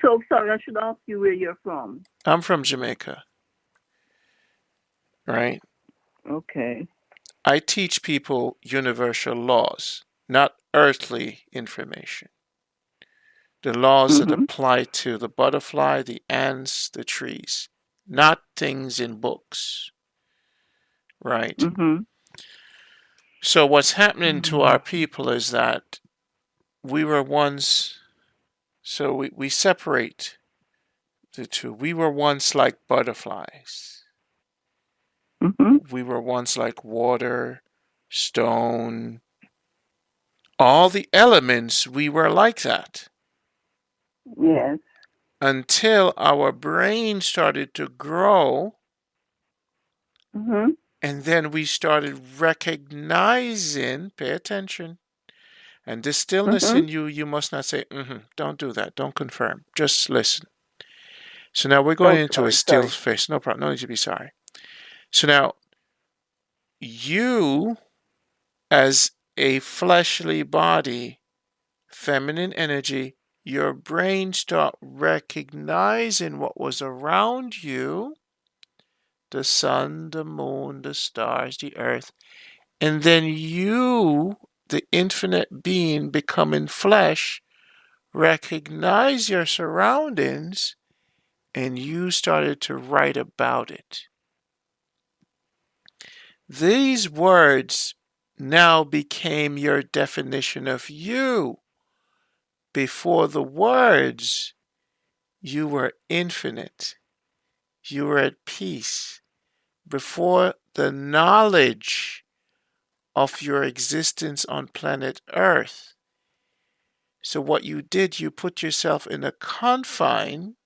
So sorry, I should ask you where you're from. I'm from Jamaica, right? Okay. I teach people universal laws, not earthly information. The laws that Mhm. apply to the butterfly, the ants, the trees, not things in books, right? Mhm. So, what's happening to Mhm. our people is that we were once, so we separate the two. We were once like butterflies, Mhm. we were once like water, stone, all the elements, we were like that Yes. until our brain started to grow, Mhm. and then we started recognizing, pay attention, and this stillness Mhm. in you, you must not say, don't do that, don't confirm, just listen. So now we're going Oh, into a sorry. still Sorry. face. No problem, no need to be sorry. So now, you as a fleshly body, feminine energy, your brain start recognizing what was around you, the sun, the moon, the stars, the earth, and then you, the infinite being becoming flesh, recognize your surroundings, and you started to write about it. These words now became your definition of you. Before the words, you were infinite. You were at peace. Before the knowledge of your existence on planet Earth. So, what you did, you put yourself in a confine,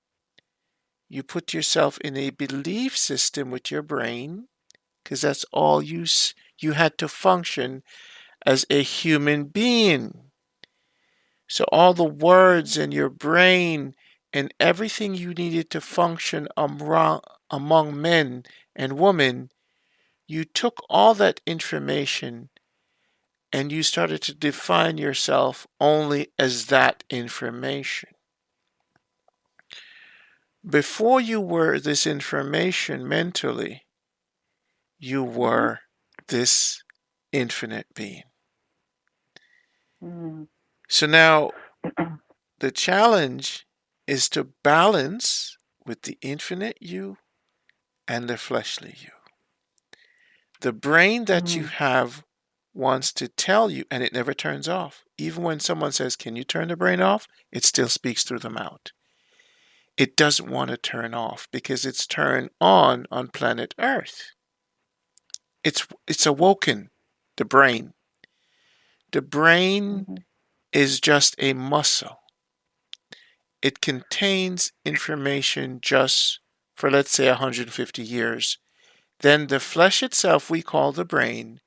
you put yourself in a belief system with your brain, because that's all you had to function as a human being. So, all the words in your brain and everything you needed to function among men and women, you took all that information and you started to define yourself only as that information. Before you were this information mentally, you Mhm. were this infinite being. Mhm. So now the challenge is to balance with the infinite you and the fleshly you. The brain that you Mhm. have wants to tell you, and it never turns off. Even when someone says, "Can you turn the brain off?" it still speaks through the mouth. It doesn't want to turn off because it's turned on planet Earth. It's awoken, the brain. The brain Mhm. is just a muscle. It contains information just for, let's say, 150 years. Then the flesh itself, we call the brain,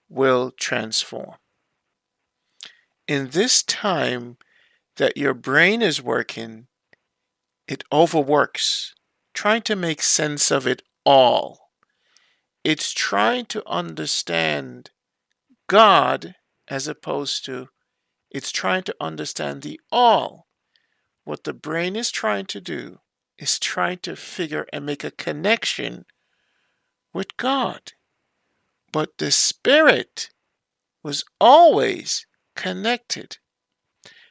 will transform. In this time that your brain is working, it overworks, trying to make sense of it all. It's trying to understand God as opposed to it's trying to understand the all. What the brain is trying to do is trying to figure and make a connection with God. But the spirit was always connected.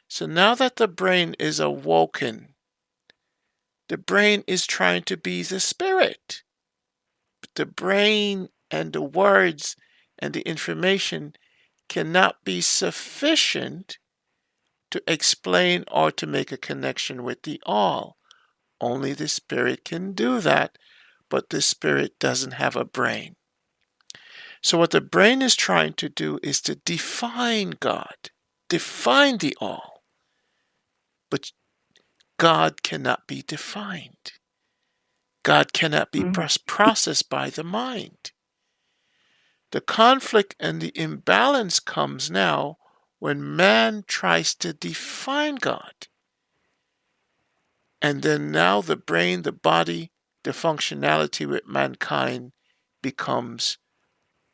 So now that the brain is awoken, the brain is trying to be the spirit. But the brain and the words and the information cannot be sufficient to explain or to make a connection with the all. Only the spirit can do that, but the spirit doesn't have a brain. So, what the brain is trying to do is to define God, define the all, but God cannot be defined. God cannot be Mhm. processed by the mind. The conflict and the imbalance comes now when man tries to define God. And then now the brain, the body, the functionality with mankind becomes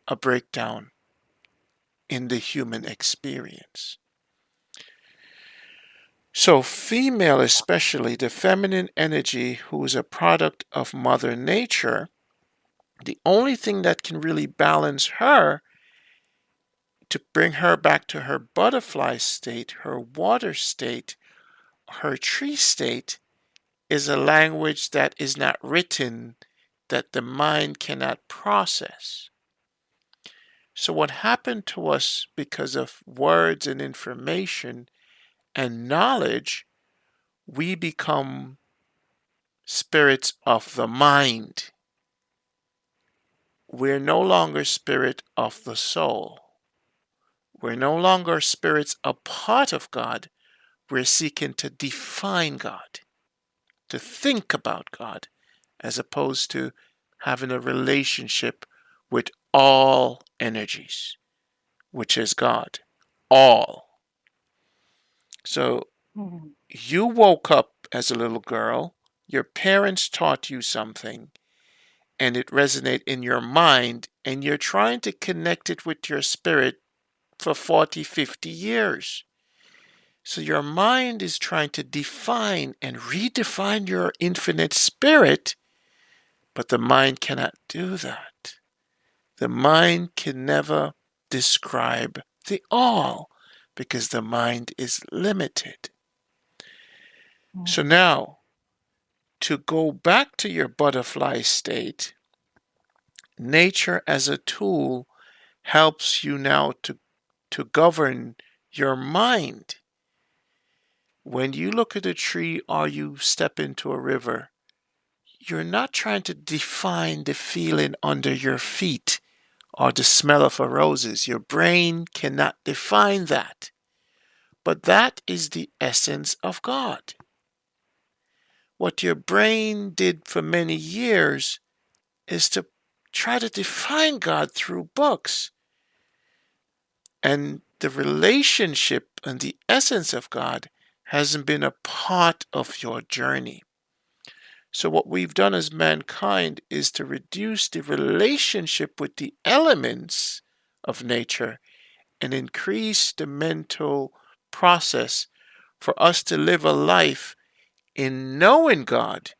a breakdown in the human experience. So, female, especially the feminine energy, who is a product of Mother Nature, the only thing that can really balance her to bring her back to her butterfly state, her water state, her tree state, is a language that is not written, that the mind cannot process. So, what happened to us because of words and information and knowledge, we become spirits of the mind. We're no longer spirit of the soul. We're no longer spirits a part of God. We're seeking to define God, to think about God, as opposed to having a relationship with all energies, which is God. All. So Mhm. you woke up as a little girl, your parents taught you something, and it resonated in your mind, and you're trying to connect it with your spirit for 40, 50 years. So your mind is trying to define and redefine your infinite spirit, but the mind cannot do that. The mind can never describe the all because the mind is limited. So now, to go back to your butterfly state, nature as a tool helps you now to govern your mind. When you look at a tree or you step into a river, you're not trying to define the feeling under your feet or the smell of a roses. Your brain cannot define that. But that is the essence of God. What your brain did for many years is to try to define God through books. And the relationship and the essence of God hasn't been a part of your journey. So, what we've done as mankind is to reduce the relationship with the elements of nature and increase the mental process for us to live a life in knowing God.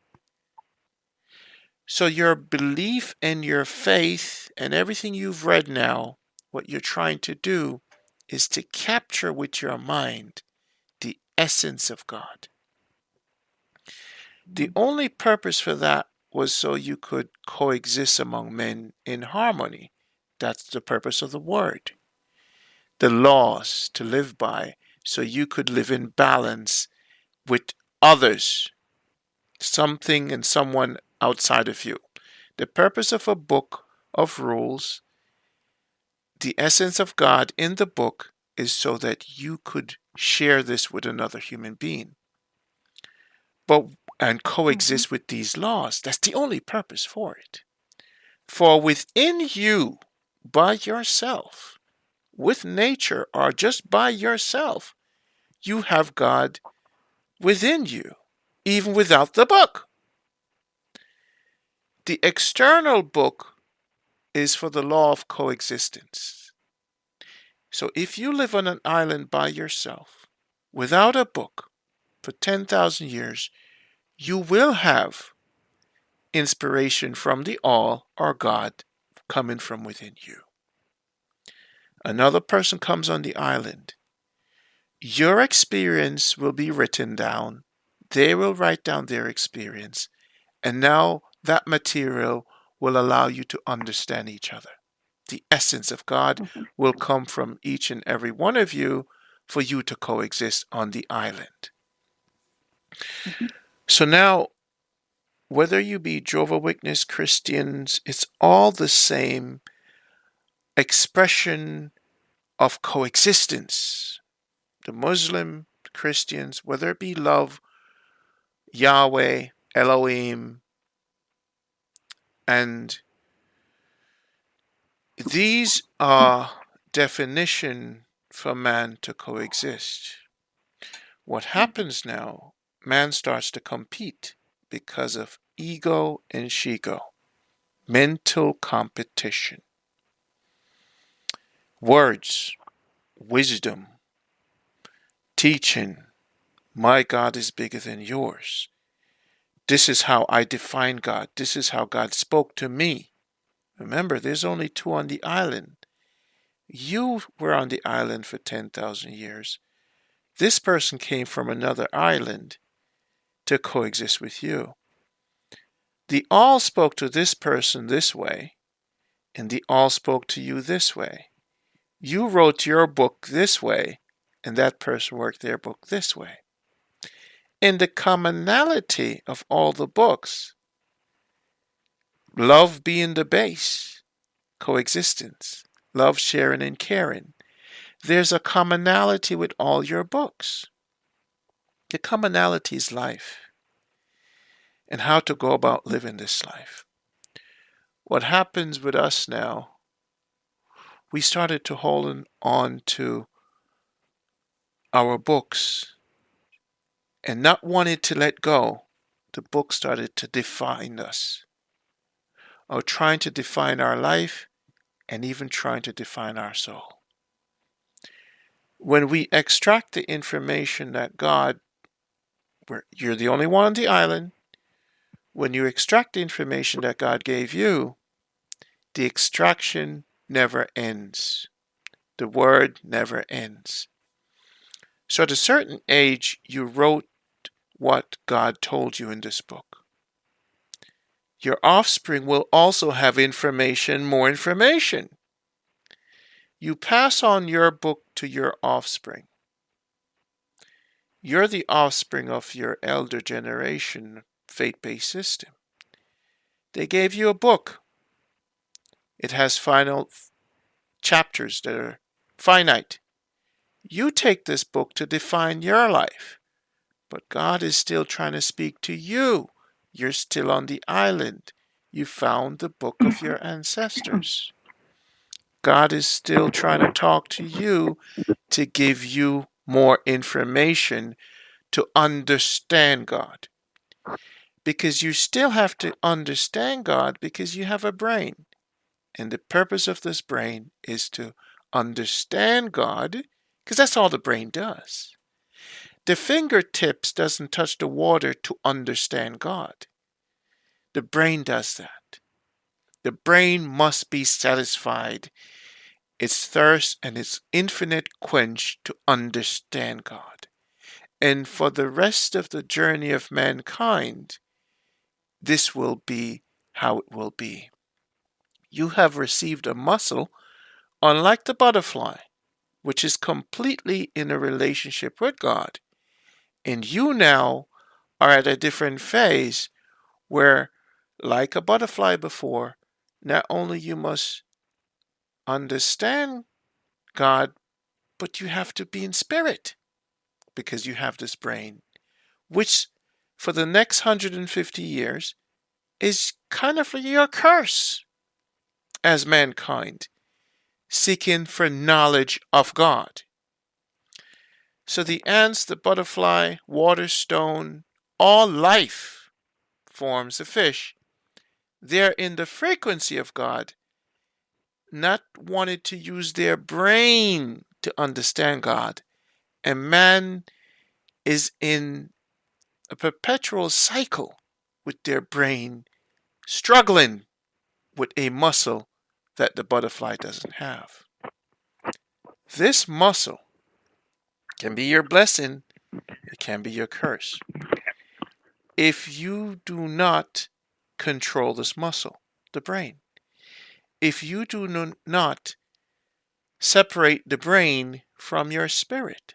So, your belief and your faith and everything you've read now, what you're trying to do is to capture with your mind the essence of God. The only purpose for that was so you could coexist among men in harmony. That's the purpose of the word. The laws to live by, so you could live in balance with others, something and someone outside of you. The purpose of a book of rules, the essence of God in the book, is so that you could share this with another human being. But and Mhm. coexist with these laws. That's the only purpose for it. For within you, by yourself, with nature, or just by yourself, you have God within you, even without the book. The external book is for the law of coexistence. So if you live on an island by yourself, without a book, for 10,000 years, you will have inspiration from the all or God coming from within you. Another person comes on the island. Your experience will be written down. They will write down their experience. And now that material will allow you to understand each other. The essence of God Mhm. will come from each and every one of you for you to coexist on the island. Mhm. So now, whether you be Jehovah's Witness, Christians, it's all the same expression of coexistence. The Muslim, the Christians, whether it be love, Yahweh, Elohim, and these are definition for man to coexist. What happens now, man starts to compete because of ego and shigo, mental competition. Words, wisdom, teaching, My God is bigger than yours. This is how I define God. This is how God spoke to me. Remember, there's only two on the island. You were on the island for 10,000 years. This person came from another island to coexist with you. The all spoke to this person this way, and the all spoke to you this way. You wrote your book this way, and that person worked their book this way. In the commonality of all the books, love being the base, coexistence, love, sharing, and caring, there's a commonality with all your books. The commonality is life and how to go about living this life. What happens with us now, we started to hold on to our books and not wanting to let go. The book started to define us, or trying to define our life and even trying to define our soul. When we extract the information that God, you're the only one on the island, when you extract the information that God gave you, the extraction never ends. The word never ends. So at a certain age, you wrote what God told you in this book. Your offspring will also have information, more information. You pass on your book to your offspring. You're the offspring of your elder generation faith-based system. They gave you a book. It has final chapters that are finite. You take this book to define your life, but God is still trying to speak to you. You're still on the island. You found the book of your ancestors. God is still trying to talk to you to give you more information to understand God. Because you still have to understand God because you have a brain. And the purpose of this brain is to understand God, because that's all the brain does. The fingertips doesn't touch the water to understand God. The brain does that. The brain must be satisfied, its thirst and its infinite quench to understand God. And for the rest of the journey of mankind, this will be how it will be. You have received a muscle, unlike the butterfly, which is completely in a relationship with God. And you now are at a different phase where, like a butterfly before, not only you must understand God, but you have to be in spirit because you have this brain, which for the next 150 years is kind of your curse as mankind, seeking for knowledge of God. So the ants, the butterfly, water stone, all life forms of fish, they're in the frequency of God, not wanted to use their brain to understand God. And man is in a perpetual cycle with their brain, struggling with a muscle that the butterfly doesn't have. This muscle can be your blessing, it can be your curse. If you do not control this muscle, the brain, if you do not separate the brain from your spirit,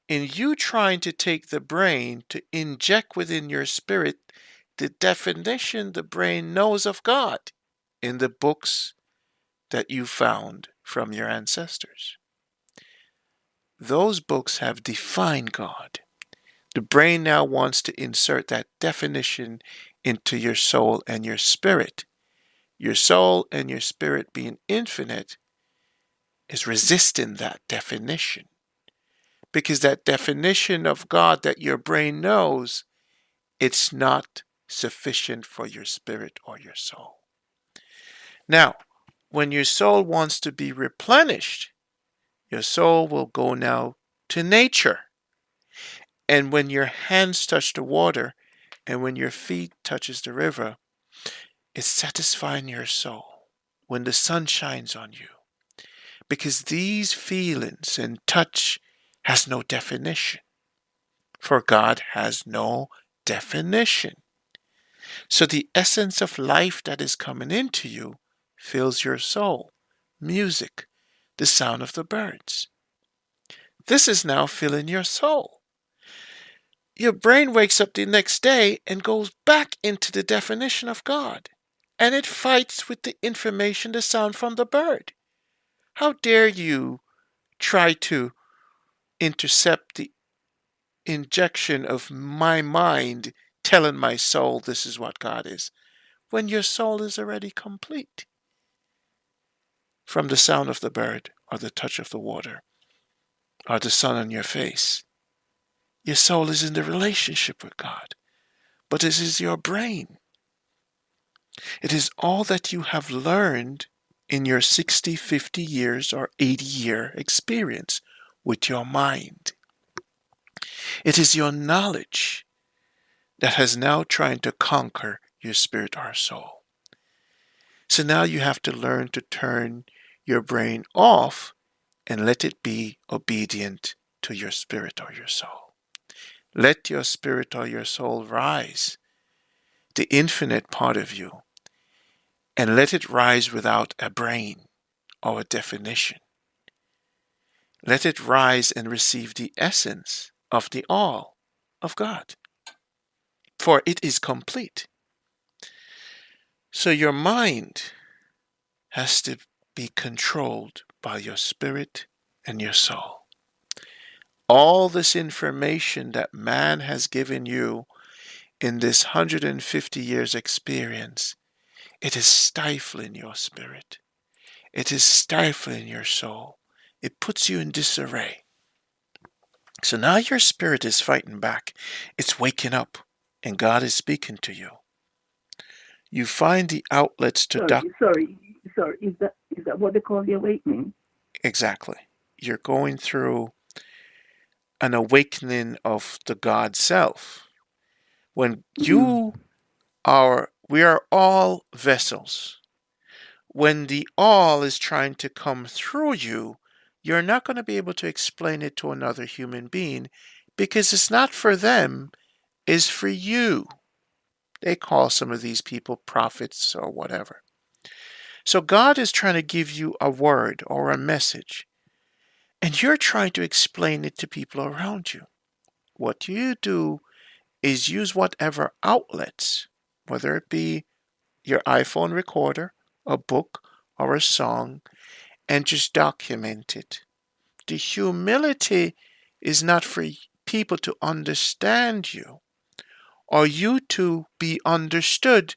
in you trying to take the brain to inject within your spirit the definition the brain knows of God in the books that you found from your ancestors. Those books have defined God. The brain now wants to insert that definition into your soul and your spirit. Your soul and your spirit, being infinite, is resisting that definition. Because that definition of God that your brain knows, it's not sufficient for your spirit or your soul. Now, when your soul wants to be replenished, your soul will go now to nature. And when your hands touch the water and when your feet touches the river, it's satisfying your soul when the sun shines on you. Because these feelings and touch has no definition. For God has no definition. So the essence of life that is coming into you fills your soul. Music, the sound of the birds. This is now filling your soul. Your brain wakes up the next day and goes back into the definition of God. And it fights with the information, the sound from the bird. How dare you try to intercept the injection of my mind telling my soul this is what God is, when your soul is already complete from the sound of the bird or the touch of the water or the sun on your face. Your soul is in the relationship with God, but it is your brain. It is all that you have learned in your 60, 50 years or 80-year experience with your mind. It is your knowledge that has now trying to conquer your spirit or soul. So now you have to learn to turn your brain off and let it be obedient to your spirit or your soul. Let your spirit or your soul rise, the infinite part of you, and let it rise without a brain or a definition. Let it rise and receive the essence of the all of God, for it is complete. So your mind has to be controlled by your spirit and your soul. All this information that man has given you in this 150 years experience, it is stifling your spirit. It is stifling your soul. It puts you in disarray. So now your spirit is fighting back. It's waking up and God is speaking to you. You find the outlets to Sorry, duck. sorry, sorry. Is that what they call the awakening? Exactly. You're going through an awakening of the God self. When Mm. we are all vessels. When the all is trying to come through you, you're not going to be able to explain it to another human being because it's not for them, it's for you. They call some of these people prophets or whatever. So God is trying to give you a word or a message, and you're trying to explain it to people around you. What you do is use whatever outlets, whether it be your iPhone recorder, a book, or a song, and just document it. The humility is not for people to understand you or you to be understood,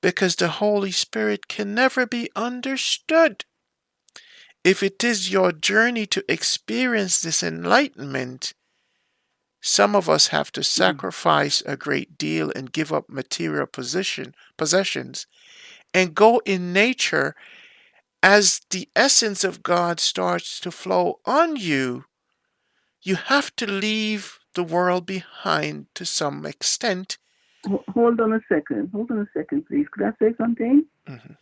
because the Holy Spirit can never be understood. If it is your journey to experience this enlightenment, some of us have to Mm. sacrifice a great deal and give up material possessions and go in nature. As the essence of God starts to flow on you, you have to leave the world behind to some extent. Hold on a second. Hold on a second, please. Could I say something? Mhm.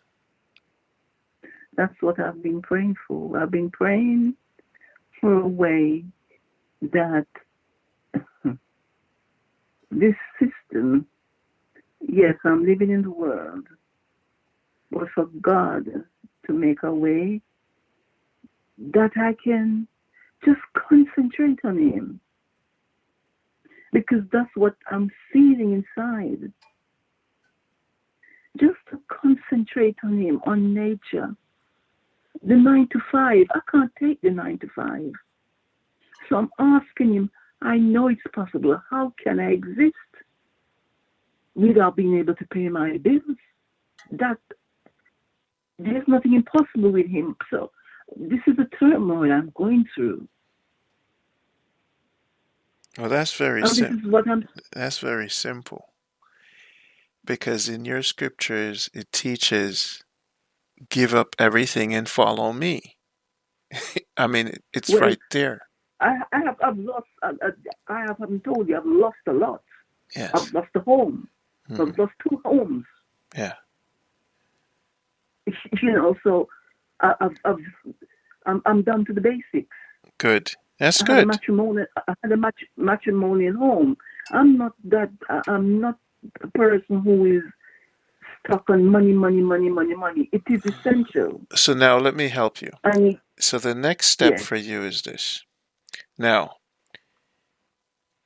That's what I've been praying for. I've been praying for a way that this system, yes, I'm living in the world, but for God to make a way that I can just concentrate on Him. Because that's what I'm feeling inside. Just to concentrate on Him, on nature. The 9 to 5, I can't take the 9 to 5. So I'm asking Him, I know it's possible. How can I exist without being able to pay my bills? That there's nothing impossible with Him. So this is the turmoil I'm going through. Well, that's very And this simple. is what I'm. That's very simple, because in your scriptures it teaches, give up everything and follow me. I mean, it's Well, right there. I've lost. I haven't told you. I've lost a lot. Yes. I've lost a home. Hmm. I've lost two homes. Yeah. So I've I'm down to the basics. Good. That's I had a good. matrimonial. I had a matrimonial home. I'm not that. I'm not a person who is stuck on money, money, money, money, money. It is essential. So now let me help you. And So the next step yes, for you is this. Now,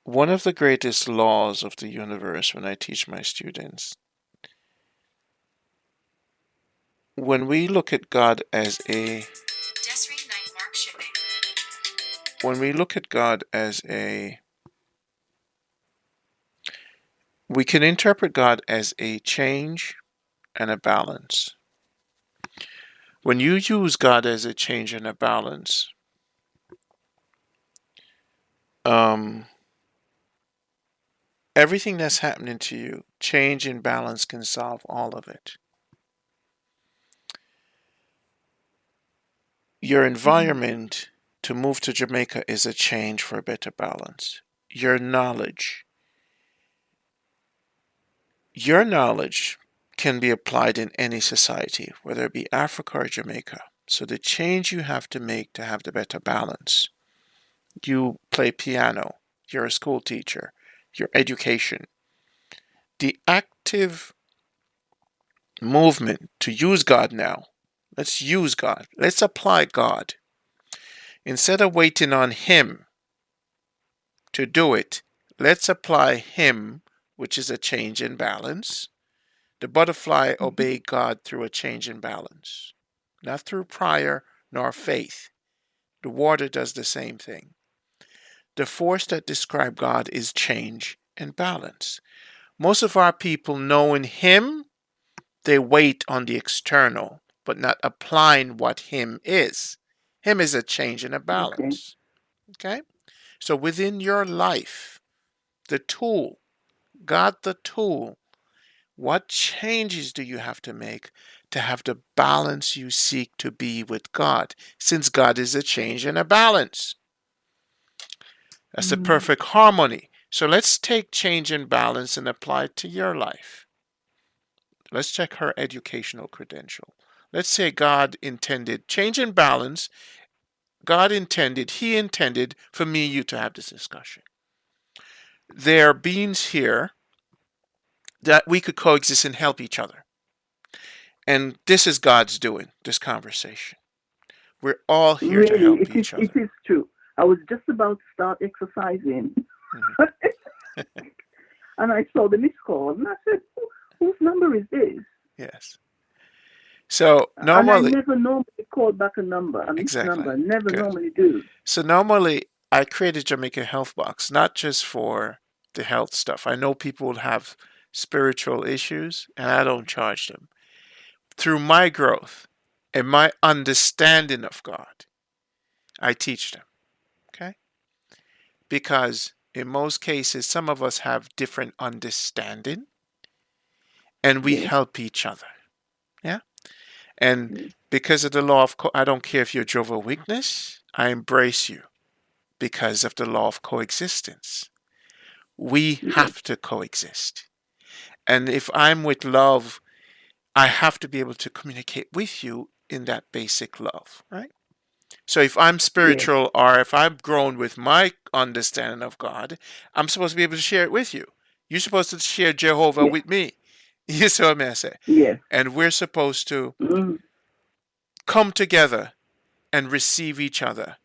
one of the greatest laws of the universe when I teach my students, when we look at God as a when we look at God as a we can interpret God as a change and a balance. When you use God as a change and a balance, um, everything that's happening to you, change and balance can solve all of it. Your environment to move to Jamaica is a change for a better balance. Your knowledge, your knowledge can be applied in any society, whether it be Africa or Jamaica. So the change you have to make to have the better balance. You play piano, you're a school teacher, your education. The active movement to use God now. Let's use God. Let's apply God. Instead of waiting on Him to do it, let's apply Him, which is a change in balance. The butterfly obeyed God through a change in balance, not through prayer nor faith. The water does the same thing. The force that describes God is change and balance. Most of our people knowing Him, they wait on the external, but not applying what Him is. Him is a change and a okay. balance. Okay? So within your life, the tool, God the tool, what changes do you have to make to have the balance you seek to be with God? Since God is a change and a balance. That's the Mm, perfect harmony. So let's take change and balance and apply it to your life. Let's check her educational credential. Let's say God intended change and balance. He intended for me and you to have this discussion. There are beings here that we could coexist and help each other. And this is God's doing, this conversation. We're all here to really, help each it other. is true. I was just about to start exercising, Mhm. and I saw the missed call, and I said, "Whose number is this?" Yes. So And I normally, never normally call back a missed exactly. number. Never Good. normally do. So normally I created Jamaica Health Box, not just for the health stuff. I know people have spiritual issues and I don't charge them. Through my growth and my understanding of God, I teach them. Okay? Because in most cases, some of us have different understanding and we Yes, help each other. Yeah. And yes, because of the law of, I don't care if you're Jehovah's Witness, I embrace you because of the law of coexistence. We yes, have to coexist. And if I'm with love, I have to be able to communicate with you in that basic love, right? So if I'm yes, spiritual or if I've grown with my understanding of God, I'm supposed to be able to share it with you. You're supposed to share Jehovah yes, with me. You see what I say? yes. And we're supposed to Mm, come together and receive each other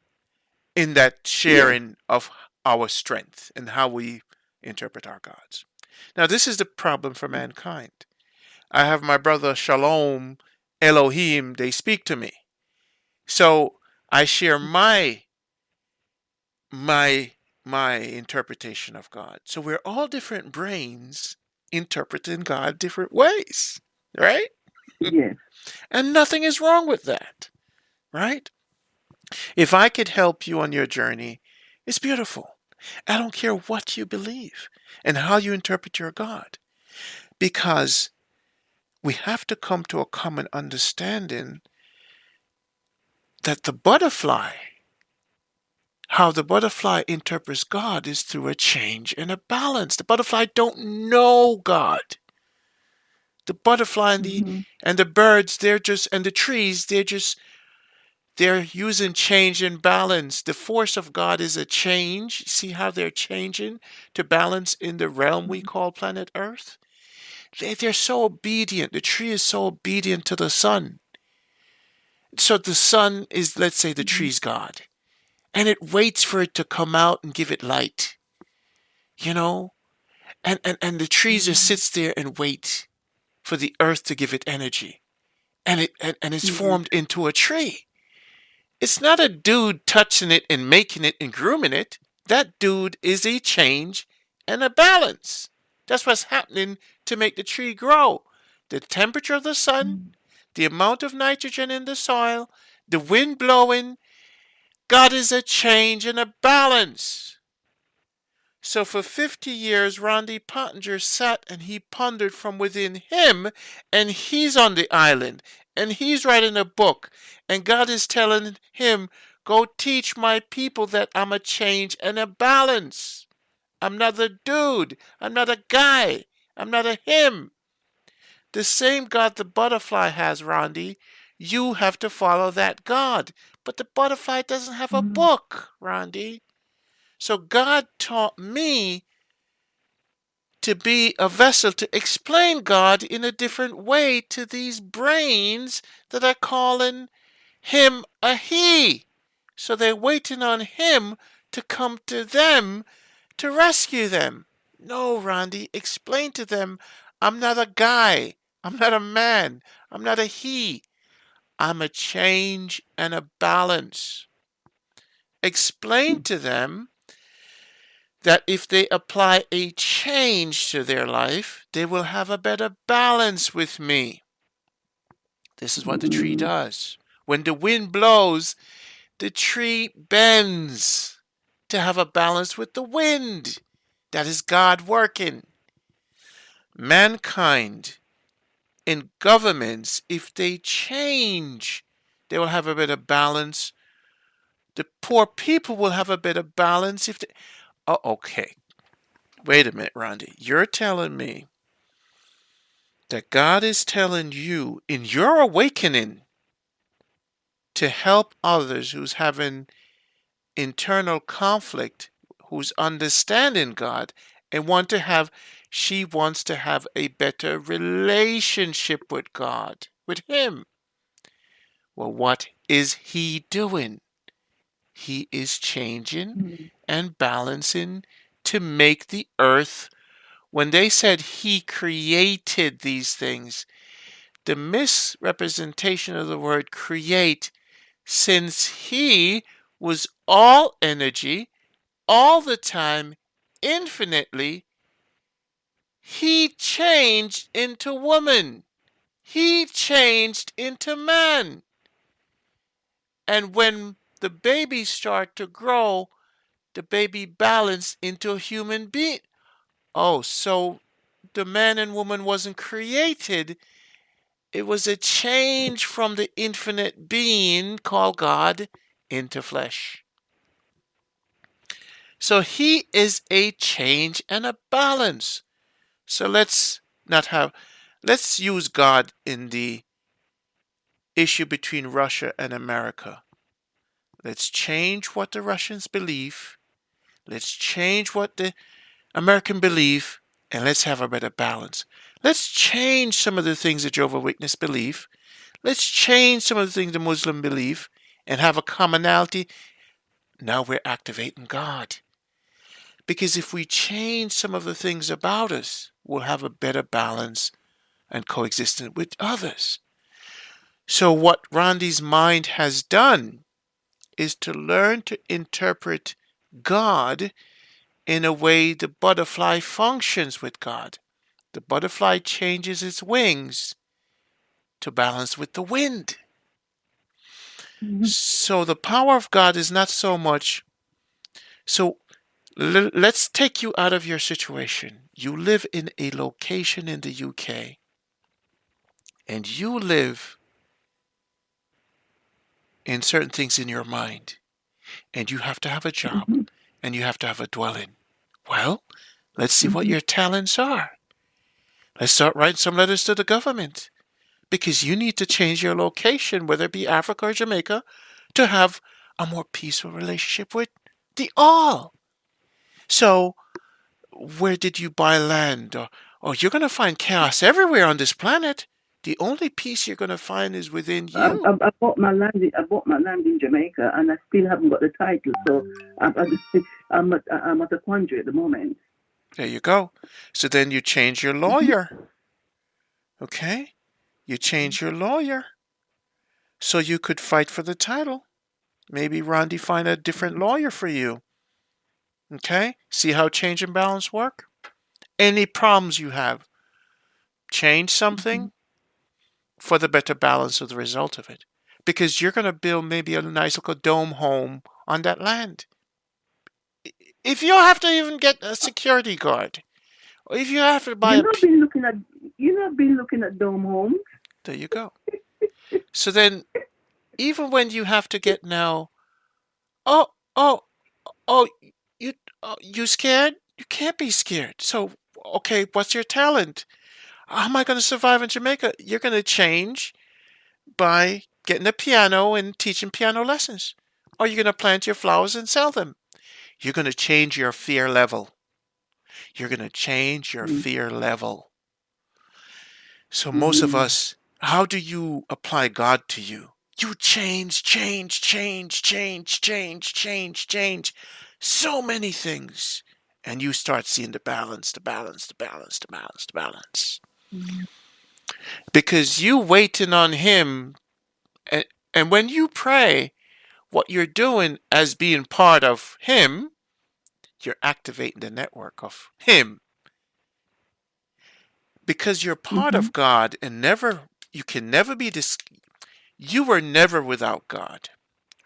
in that yes. sharing of our strength and how we interpret our gods. Now, this is the problem for mankind. I have my brother Shalom, Elohim, they speak to me. So I share my my interpretation of God. So we're all different brains interpreting God different ways, right? Yes, And nothing is wrong with that, right? If I could help you on your journey, it's beautiful. I don't care what you believe and how you interpret your God, because we have to come to a common understanding that the butterfly how the butterfly interprets God is through a change and a balance. The butterfly don't know God. The butterfly Mm-hmm. and the birds, and the trees, they're using change and balance. The force of God is a change. See how they're changing to balance in the realm we call planet Earth? They're so obedient. The tree is so obedient to the sun. So the sun is, let's say, the Mm-hmm. tree's God. And it waits for it to come out and give it light, you know? And the tree just Mm-hmm. sits there and waits for the earth to give it energy. And it's Yes. formed into a tree. It's not a dude touching it and making it and grooming it. That dude is a change and a balance. That's what's happening to make the tree grow. The temperature of the sun, the amount of nitrogen in the soil, the wind blowing. God is a change and a balance. So for 50 years, Randy Pottinger sat and he pondered from within him, and he's on the island, and he's writing a book, and God is telling him, go teach my people that I'm a change and a balance. I'm not a dude. I'm not a guy. I'm not a him. The same God the butterfly has, Randy. You have to follow that God. But the butterfly doesn't have a Mm-hmm. book, Randy. So God taught me to be a vessel to explain God in a different way to these brains that are calling him a he. So they're waiting on him to come to them to rescue them. No, Randy, explain to them I'm not a guy. I'm not a man. I'm not a he. I'm a change and a balance. Explain to them that if they apply a change to their life, they will have a better balance with me. This is what the tree Mm-hmm. does. When the wind blows, the tree bends to have a balance with the wind. That is God working. Mankind in governments, if they change, they will have a better balance. The poor people will have a better balance if they. Oh, okay. Wait a minute, Randy. You're telling me that God is telling you in your awakening to help others who's having internal conflict, who's understanding God and she wants to have a better relationship with God, with Him. Well, what is He doing? He is changing and balancing to make the earth. When they said He created these things, the misrepresentation of the word create, since he was all energy, all the time, infinitely, he changed into woman. He changed into man. And when the babies start to grow, the baby balanced into a human being. Oh, so the man and woman wasn't created. It was a change from the infinite being called God into flesh. So he is a change and a balance. So let's use God in the issue between Russia and America. Let's change what the Russians believe. Let's change what the American believe, and let's have a better balance. Let's change some of the things that Jehovah's Witness believe. Let's change some of the things the Muslim believe and have a commonality. Now we're activating God. Because if we change some of the things about us, we'll have a better balance and coexistence with others. So what Randy's mind has done is to learn to interpret God in a way the butterfly functions with God. The butterfly changes its wings to balance with the wind. Mm-hmm. So the power of God is not so much. So let's take you out of your situation. You live in a location in the UK, and you live in certain things in your mind. and you have to have a job, Mhm. and you have to have a dwelling. Well, let's see what Mhm. your talents are. Let's start writing some letters to the government because you need to change your location, whether it be Africa or Jamaica, to have a more peaceful relationship with the all. So, where did you buy land? Or you're going to find chaos everywhere on this planet. The only peace you're going to find is within you. I bought my land. I bought my land in Jamaica, and I still haven't got the title. So I'm at a quandary at the moment. There you go. So then you change your Mhm. lawyer. Okay? You change your lawyer so you could fight for the title. Maybe Rondi find a different lawyer for you. Okay? See how change and balance work? Any problems you have, change something for the better balance of the result of it. Because you're going to build maybe a nice little dome home on that land. If you have to even get a security guard, or if you have to buy You a, not been looking at you not been looking at dome homes. there you go. So then, even when you have to get now, oh, oh, oh, you, you scared? You can't be scared. So, okay, what's your talent? How am I going to survive in Jamaica? You're going to change by getting a piano and teaching piano lessons. Or you're going to plant your flowers and sell them. You're going to change your fear level. You're going to change your Mm-hmm. fear level. So most of Mm-hmm. us, how do you apply God to you? You change, change, change, change, change, change, change. So many things. And you start seeing the balance, the balance, the balance, the balance, the balance. Because you waiting on him, and, and when you pray, what you're doing as being part of him, you're activating the network of him. Because you're part Mm-hmm. of God and never, you can never be this, you were never without God.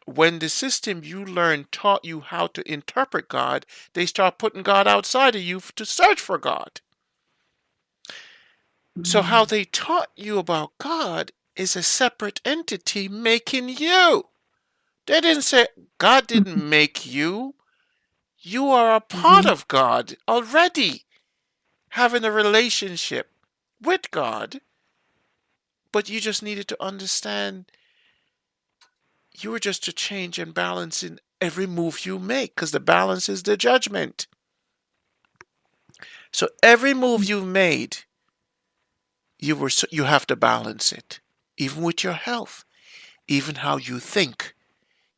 When the system you learned taught you how to interpret God, they start putting God outside of you to search for God. So, how Mm-hmm. they taught you about God is a separate entity making you. They didn't say God didn't make you. You are a part Mm-hmm. of God already, having a relationship with God, but you just needed to understand you were just to change and balance in every move you make because the balance is the judgment. So every move you've made, you have to balance it, even with your health, even how you think,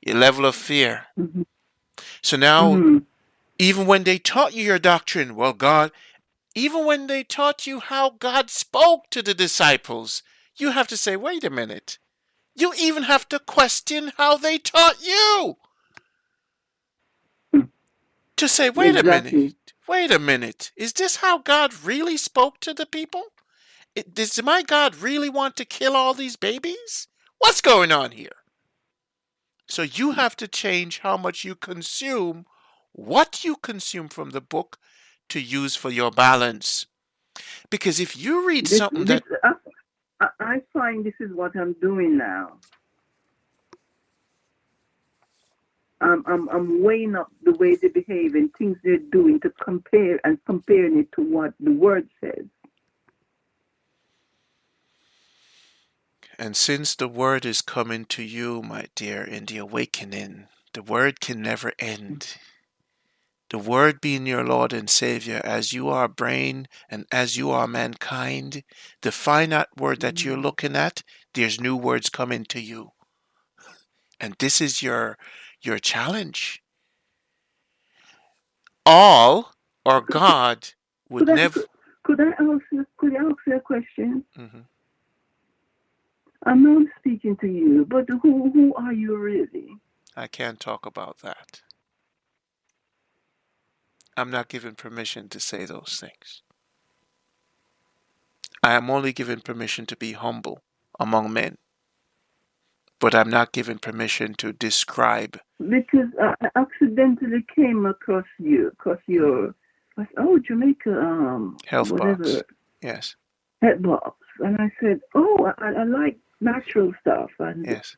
your level of fear. Mm-hmm. So now, Mm-hmm. even when they taught you your doctrine, well, God, even when they taught you how God spoke to the disciples, you have to say, wait a minute. You even have to question how they taught you to say, Exactly. wait a minute. Is this how God really spoke to the people? Does my God really want to kill all these babies? What's going on here? So you have to change how much you consume, what you consume from the book to use for your balance. Because if you read This something this that, I find this is what I'm doing now. I'm weighing up the way they behave and things they're doing to compare and comparing it to what the word says. and since the word is coming to you, my dear, in the awakening, the word can never end. The Word being your Lord and Savior, as you are brain and as you are mankind, the finite word that you're Mm-hmm. looking at, there's new words coming to you. And this is your challenge. All or God would Could I never. could I ask you a question? Mhm. I'm not speaking to you, but who are you really? I can't talk about that. I'm not given permission to say those things. I am only given permission to be humble among men, but I'm not given permission to describe. Because I accidentally came across you, across Mhm. your, oh, Jamaica, Health box. whatever, Yes, head box. And I said, oh, I like natural stuff. And yes.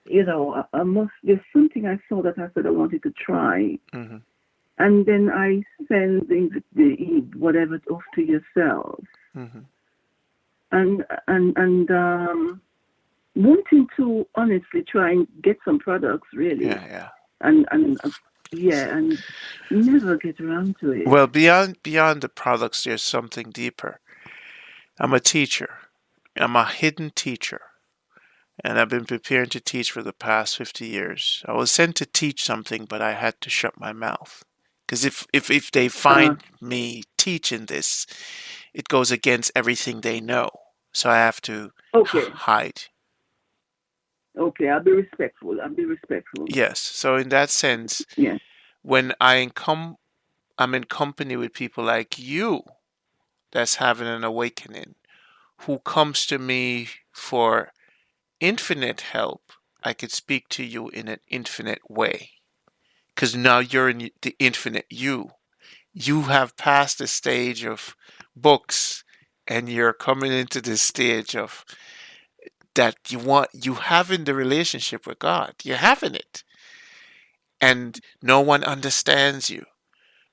there's something I saw that I said I wanted to try. Mhm. And then I send whatever off to yourself. Mhm. And wanting to honestly try and get some products really. Yeah, yeah. And yeah, and never get around to it. Well, beyond the products, there's something deeper. I'm a teacher. I'm a hidden teacher, and I've been preparing to teach for the past 50 years. I was sent to teach something, but I had to shut my mouth. Because if they Uh, find me teaching this, it goes against everything they know. So I have to okay, hide. okay, I'll be respectful. I'll be respectful. Yes. So in that sense, Yeah. when I'm in company with people like you that's having an awakening, who comes to me for infinite help, I could speak to you in an infinite way. Because now you're in the infinite you. You have passed the stage of books and you're coming into this stage of that you having the relationship with God. You're having it. And no one understands you.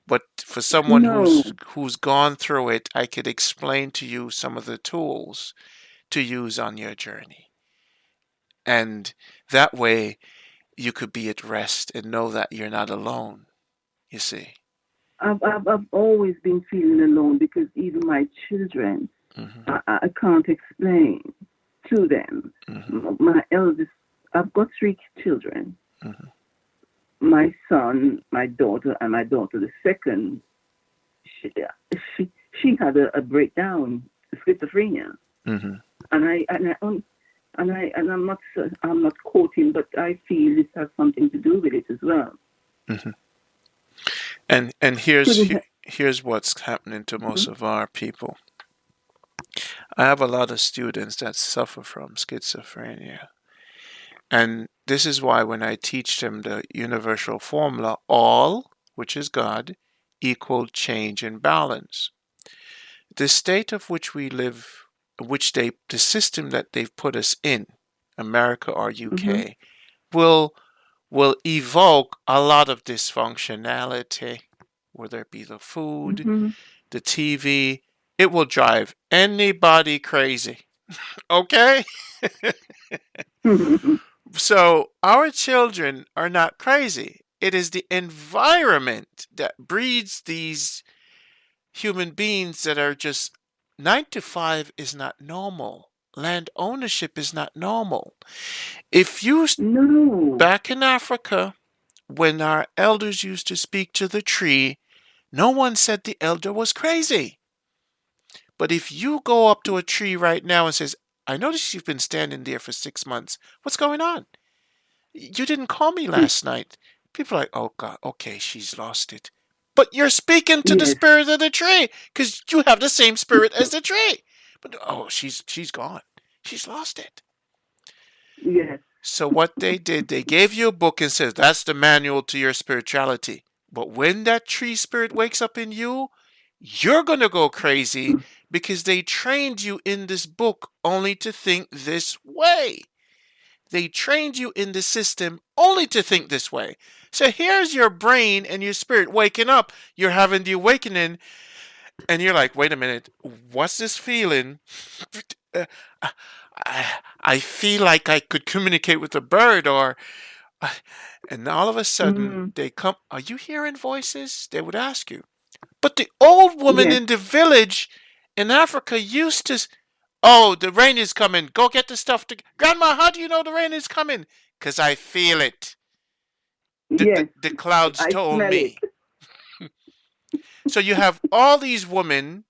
But for someone No, who's gone through it, I could explain to you some of the tools to use on your journey. And that way you could be at rest and know that you're not alone, you see. I've always been feeling alone because even my children, Hmm. I can't explain to them. Hmm. My eldest, I've got three children. Hmm. My son, my daughter, and my daughter, the second, she, she had a breakdown, schizophrenia, Hmm. and I'm not quoting, but I feel this has something to do with it as well. Hmm. And Couldn't ha- here's what's happening to most mhm, of our people. I have a lot of students that suffer from schizophrenia. And this is why when I teach them the universal formula, all, which is God, equal change and balance. The state of which we live, the system that they've put us in, America or mhm, UK, will will evoke a lot of dysfunctionality, whether it be the food, mhm, the TV. It will drive anybody crazy. Okay? mhm. So our children are not crazy. It is the environment that breeds these human beings that are just 9 to 5 is not normal. Land ownership is not normal. If you No. back in Africa, when our elders used to speak to the tree, no one said the elder was crazy. But if you go up to a tree right now and says, I noticed you've been standing there for 6 months. What's going on? You didn't call me last night. People are like, oh God, okay, she's lost it. But you're speaking to the Yes. spirit of the tree because you have the same spirit as the tree. But oh, she's gone. She's lost it. Yes. So what they did, they gave you a book and says that's the manual to your spirituality. But when that tree spirit wakes up in you, you're gonna go crazy because they trained you in this book only to think this way. They trained you in the system only to think this way. So here's your brain and your spirit waking up. You're having the awakening, and you're like, wait a minute, what's this feeling? Uh, I feel like I could communicate with a bird, or and all of a sudden Mm, they come. Are you hearing voices? They would ask you. But the old woman yes. in the village in Africa used to. Oh, the rain is coming. Go get the stuff to. Grandma, how do you know the rain is coming? Because I feel it. Yes. The clouds I told smell it. me. So you have all these women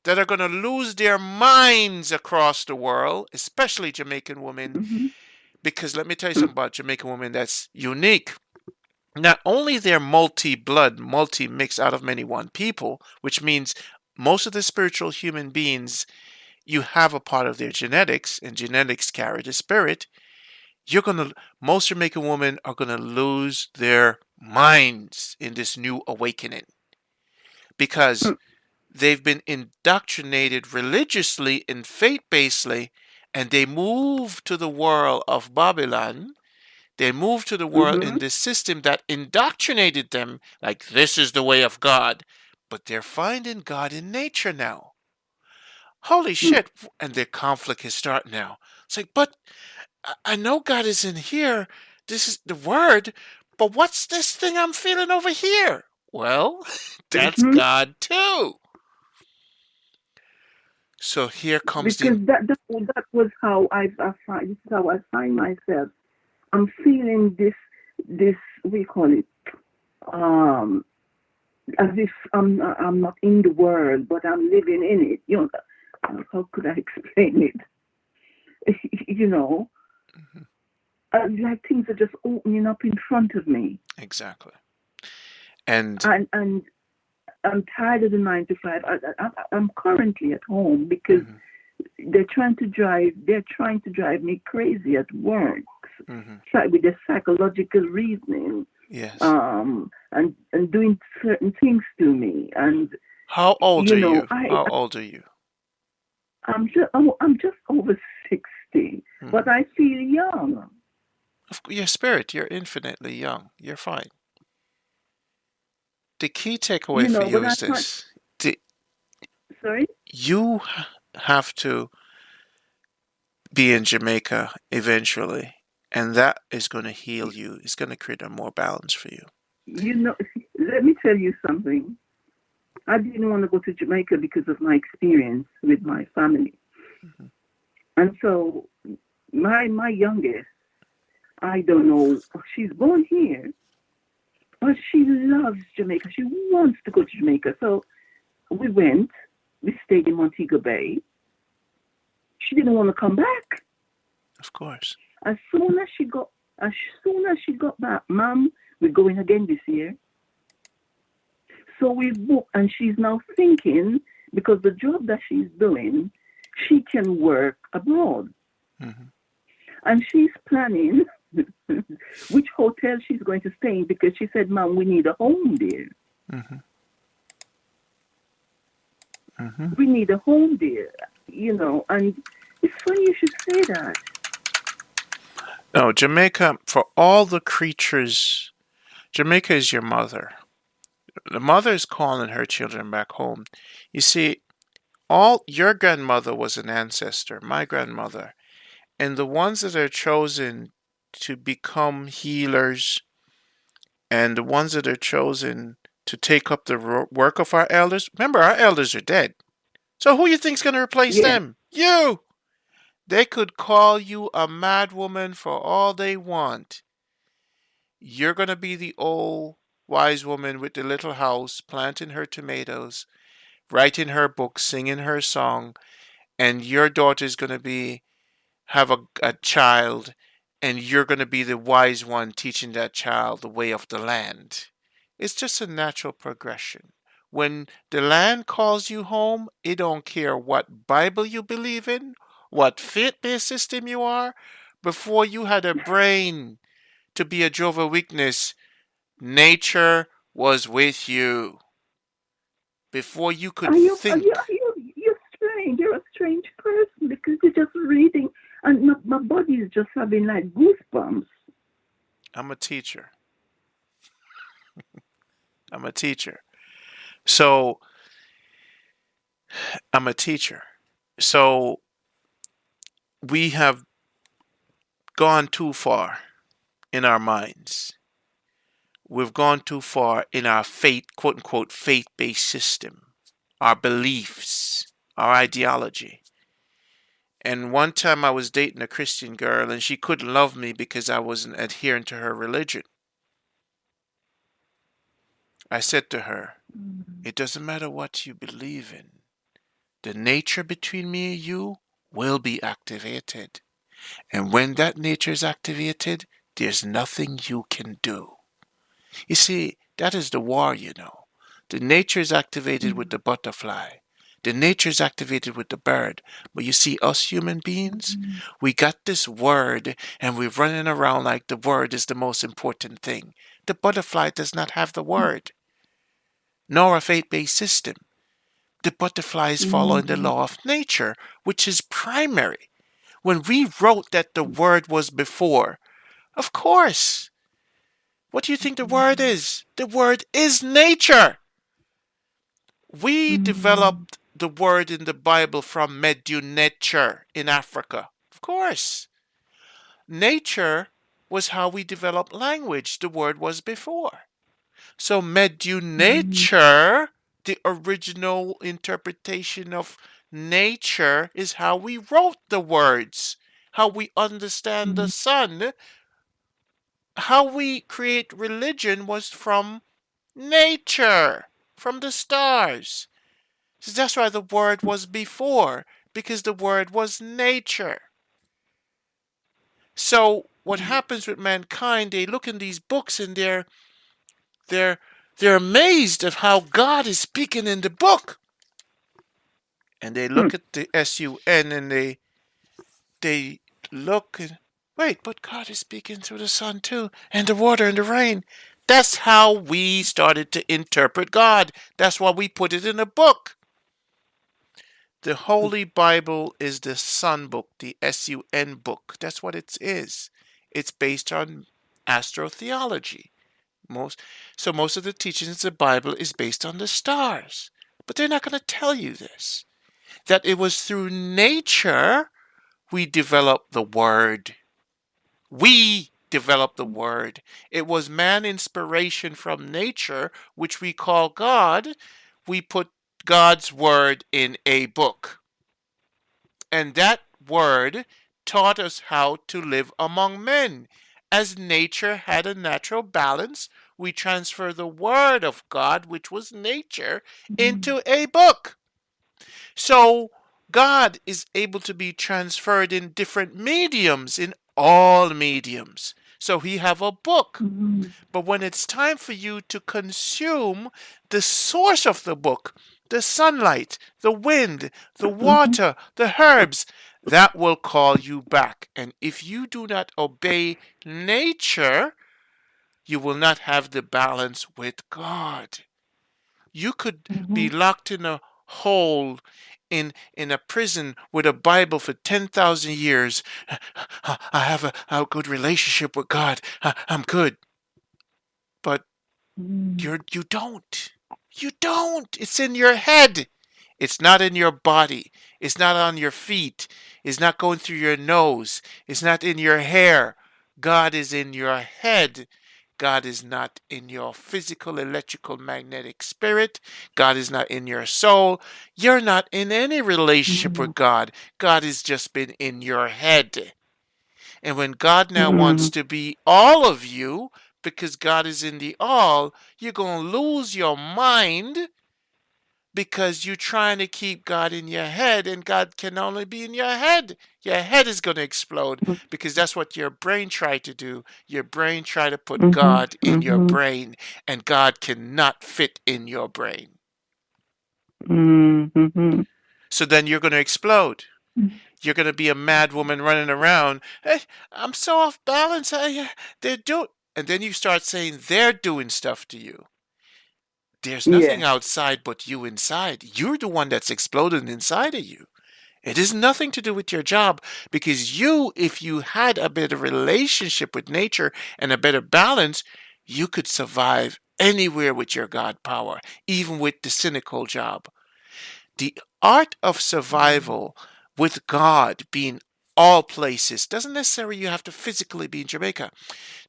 that are going to lose their minds across the world, especially Jamaican women, Mhm. because let me tell you something about Jamaican women that's unique. Not only they're multi-blood, multi-mixed out of many one people, which means most of the spiritual human beings, you have a part of their genetics, and genetics carry the spirit. Most Jamaican women are gonna lose their minds in this new awakening because Mm, they've been indoctrinated religiously and faith basely, and they move to the world of Babylon They moved to the world in Mm-hmm. this system that indoctrinated them like this is the way of God. But they're finding God in nature now. Holy shit. And their conflict is starting now. It's like, but I know God is in here. This is the word. But what's this thing I'm feeling over here? Well, that's Mm-hmm. God too. So here comes Because the. that was how I find this is how I find myself. I'm feeling this we call it um as if I'm not in the world, but I'm living in it. How could I explain it? you know, Mhm. like things are just opening up in front of me, Exactly. And and I'm tired of the 9 to 5. I'm currently at home because mhm, they're trying to drive me crazy at work, mhm, with the psychological reasoning, yes. and doing certain things to me, and How old you are know, you? How old are you? I'm just over 60, but Mhm. I feel young. Your spirit, you're infinitely young. You're fine. The key takeaway for you But I is can't. this. The, Sorry. you have to be in Jamaica eventually, and that is going to heal you. It's going to create a more balance for you. You know, let me tell you something. I didn't want to go to Jamaica because of my experience with my family, Mhm. and so my youngest, I don't know, she's born here, but she loves Jamaica. She wants to go to Jamaica, so we went. We stayed in Montego Bay. She didn't want to come back. Of course. As soon as she got, as soon as she got back, Mom, we're going again this year. So we booked, and she's now thinking because the job that she's doing, she can work abroad, Mhm. and she's planning which hotel she's going to stay in because she said, "Mom, we need a home there. Mhm. Mhm. We need a home there." And it's funny you should say that. No, Jamaica, for all the creatures, Jamaica is your mother. The mother is calling her children back home. You see, all your grandmother was an ancestor, my grandmother, and the ones that are chosen to become healers and the ones that are chosen to take up the work of our elders. Remember, our elders are dead. So who you think's going to replace Yes, them? You. They could call you a mad woman for all they want. You're going to be the old wise woman with the little house, planting her tomatoes, writing her book, singing her song, and your daughter's going to be have a child, and you're going to be the wise one teaching that child the way of the land. It's just a natural progression. When the land calls you home, it don't care what Bible you believe in, what faith-based system you are. Before you had a brain to be a Jehovah Witness, nature was with you. Before you could are you are you think. are you you're strange. You're a strange person because you're just reading, and my body is just having like goosebumps. I'm a teacher. I'm a teacher. So I'm a teacher. So we have gone too far in our minds. We've gone too far in our faith, quote unquote, faith based system, our beliefs, our ideology. And one time I was dating a Christian girl and she couldn't love me because I wasn't adhering to her religion. I said to her, it doesn't matter what you believe in, the nature between me and you will be activated. And when that nature is activated, there's nothing you can do. You see, that is the war, you know. The nature is activated with the butterfly. The nature is activated with the bird. But you see, us human beings, we got this word and we're running around like the word is the most important thing. The butterfly does not have the word, nor a faith based system. The butterfly is following the Mm-hmm. law of nature, which is primary. When we wrote that the word was before, Of course. What do you think the word is? The word is nature. We Mm, developed the word in the Bible from nature in Africa. Of course. Nature was how we developed language. The word was before. So mm, nature, the original interpretation of nature, is how we wrote the words, how we understand the mm, sun, how we create religion was from nature, from the stars. So that's why the word was before, because the word was nature. So what mm, happens with mankind, they look in these books and they're they're amazed of how God is speaking in the book. And they mm, look at the sun and they look and wait, but God is speaking through the sun too, and the water and the rain. That's how we started to interpret God. That's why we put it in a book. The Holy Bible is the Sun book, the Sun book. That's what it is. It's based on astrotheology. Most most of the teachings of the Bible is based on the stars. But they're not going to tell you this. That it was through nature we developed the word. We developed the word. It was man inspiration from nature, which we call God. We put God's word in a book. And that word taught us how to live among men. As nature had a natural balance, we transfer the word of God, which was nature, mm, into a book. So God is able to be transferred in different mediums, in all mediums. So he have a book. mm, But when it's time for you to consume the source of the book, the sunlight, the wind, the mhm, water, the herbs, that will call you back. And if you do not obey nature, you will not have the balance with God. You could be mhm, locked in a hole in a prison with a Bible for 10,000 years. I have a good relationship with God. I'm good. But mm, you don't. You don't. It's in your head. It's not in your body. It's not on your feet. It's not going through your nose. It's not in your hair. God is in your head. God is not in your physical, electrical, magnetic spirit. God is not in your soul. You're not in any relationship mm, with God. God has just been in your head. And when God now wants mm, to be all of you, because God is in the all, you're going to lose your mind because you're trying to keep God in your head, and God can only be in your head. Your head is going to explode because that's what your brain tried to do. Your brain tried to put mhm, God in your mhm, brain, and God cannot fit in your brain. mhm, mhm, So then you're going to explode. mhm. You're going to be a mad woman running around. Hey, I'm so off balance. They're doing. And then you start saying they're doing stuff to you. There's nothing Yeah. outside but you inside. You're the one that's exploding inside of you. It has nothing to do with your job because you, if you had a better relationship with nature and a better balance, you could survive anywhere with your God power, even with the cynical job. The art of Mm, survival with God being all places doesn't necessarily you have to physically be in Jamaica.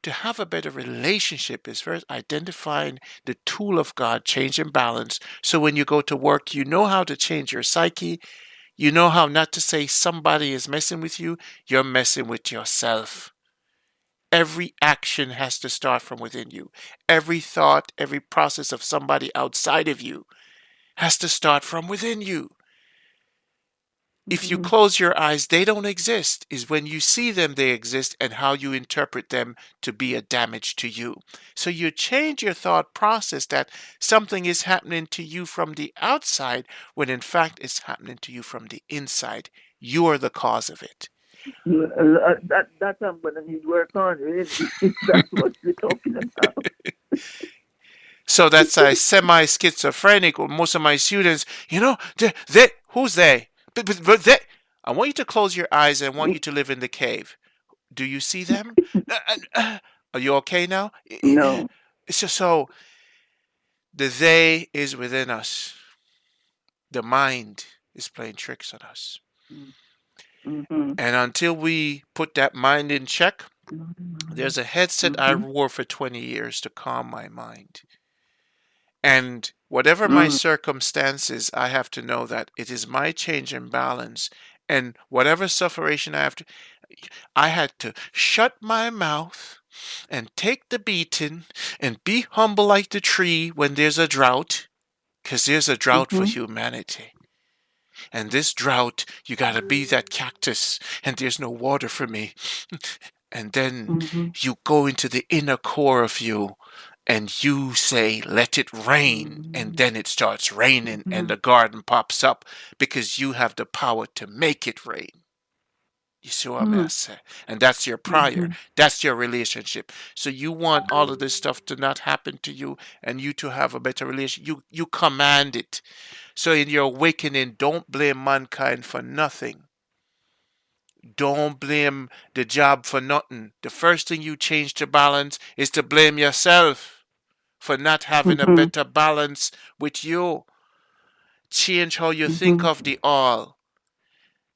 To have a better relationship is first identifying the tool of God, change and balance. So when you go to work, you know how to change your psyche. You know how not to say somebody is messing with you. You're messing with yourself. Every action has to start from within you. Every thought, every process of somebody outside of you has to start from within you. If you mhm, close your eyes, they don't exist. Is when you see them, they exist, and how you interpret them to be a damage to you. So you change your thought process that something is happening to you from the outside when in fact it's happening to you from the inside. You are the cause of it. that I'm gonna need work on really. If that's what you're talking about. So that's a semi schizophrenic, or most of my students, who's they? But they, I want you to close your eyes and I want you to live in the cave. Do you see them? Are you okay now? No. It's just so the they is within us. The mind is playing tricks on us. Mm-hmm. And until we put that mind in check, there's a headset I Mm-hmm. wore for 20 years to calm my mind. And whatever my Mm-hmm. circumstances, I have to know that it is my change in balance. And whatever sufferation I had to shut my mouth and take the beating and be humble like the tree when there's a drought, because there's a drought for Mm-hmm. humanity. And this drought, you gotta be that cactus, and there's no water for me. And then Mm-hmm. you go into the inner core of you and you say, let it rain. And then it starts raining and Mm-hmm. the garden pops up because you have the power to make it rain. You see what I'm saying? And that's your prior. Mm-hmm. That's your relationship. So you want all of this stuff to not happen to you and you to have a better relationship. You command it. So in your awakening, don't blame mankind for nothing. Don't blame the job for nothing. The first thing you change to balance is to blame yourself for not having a Mm-hmm. better balance with you. Change how you think Mm-hmm. of the all.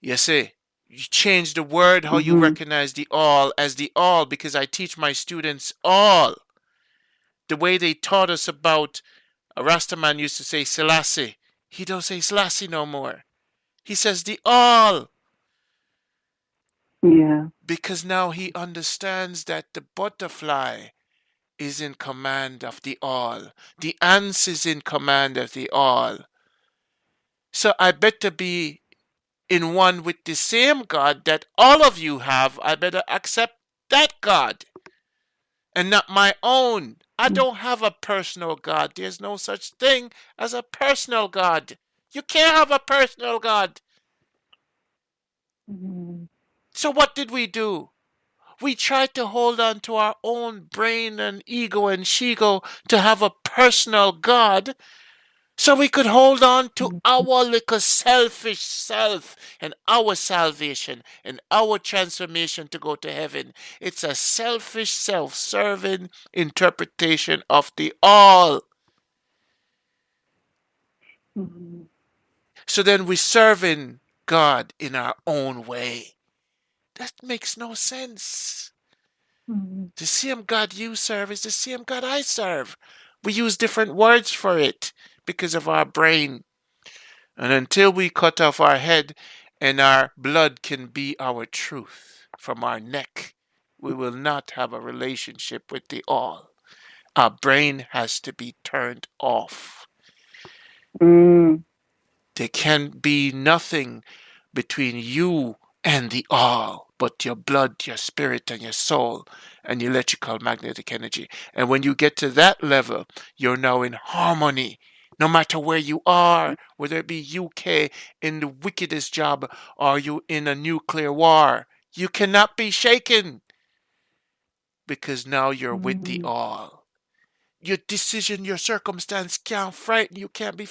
You see, you change the word how you Mm-hmm. recognize the all as the all because I teach my students all. The way they taught us about a Rastaman used to say Selassie. He don't say Selassie no more. He says the all. Yeah. Because now he understands that the butterfly is in command of the all. The ants is in command of the all. So I better be in one with the same God that all of you have. I better accept that God and not my own. I don't have a personal God. There's no such thing as a personal God. You can't have a personal God. Mm-hmm. So what did we do? We tried to hold on to our own brain and ego and shigo to have a personal God so we could hold on to our little selfish self and our salvation and our transformation to go to heaven. It's a selfish, self serving interpretation of the all. Mm-hmm. So then we're serving God in our own way. That makes no sense. Mm-hmm. The same God you serve is the same God I serve. We use different words for it because of our brain. And until we cut off our head and our blood can be our truth from our neck, we will not have a relationship with the all. Our brain has to be turned off. Mm-hmm. There can be nothing between you and the all but your blood, your spirit, and your soul, and your electrical magnetic energy. And when you get to that level, you're now in harmony. No matter where you are, whether it be UK in the wickedest job or you in a nuclear war, you cannot be shaken because now you're with the Mm-hmm. all. Your decision, your circumstance can't frighten you, can't be.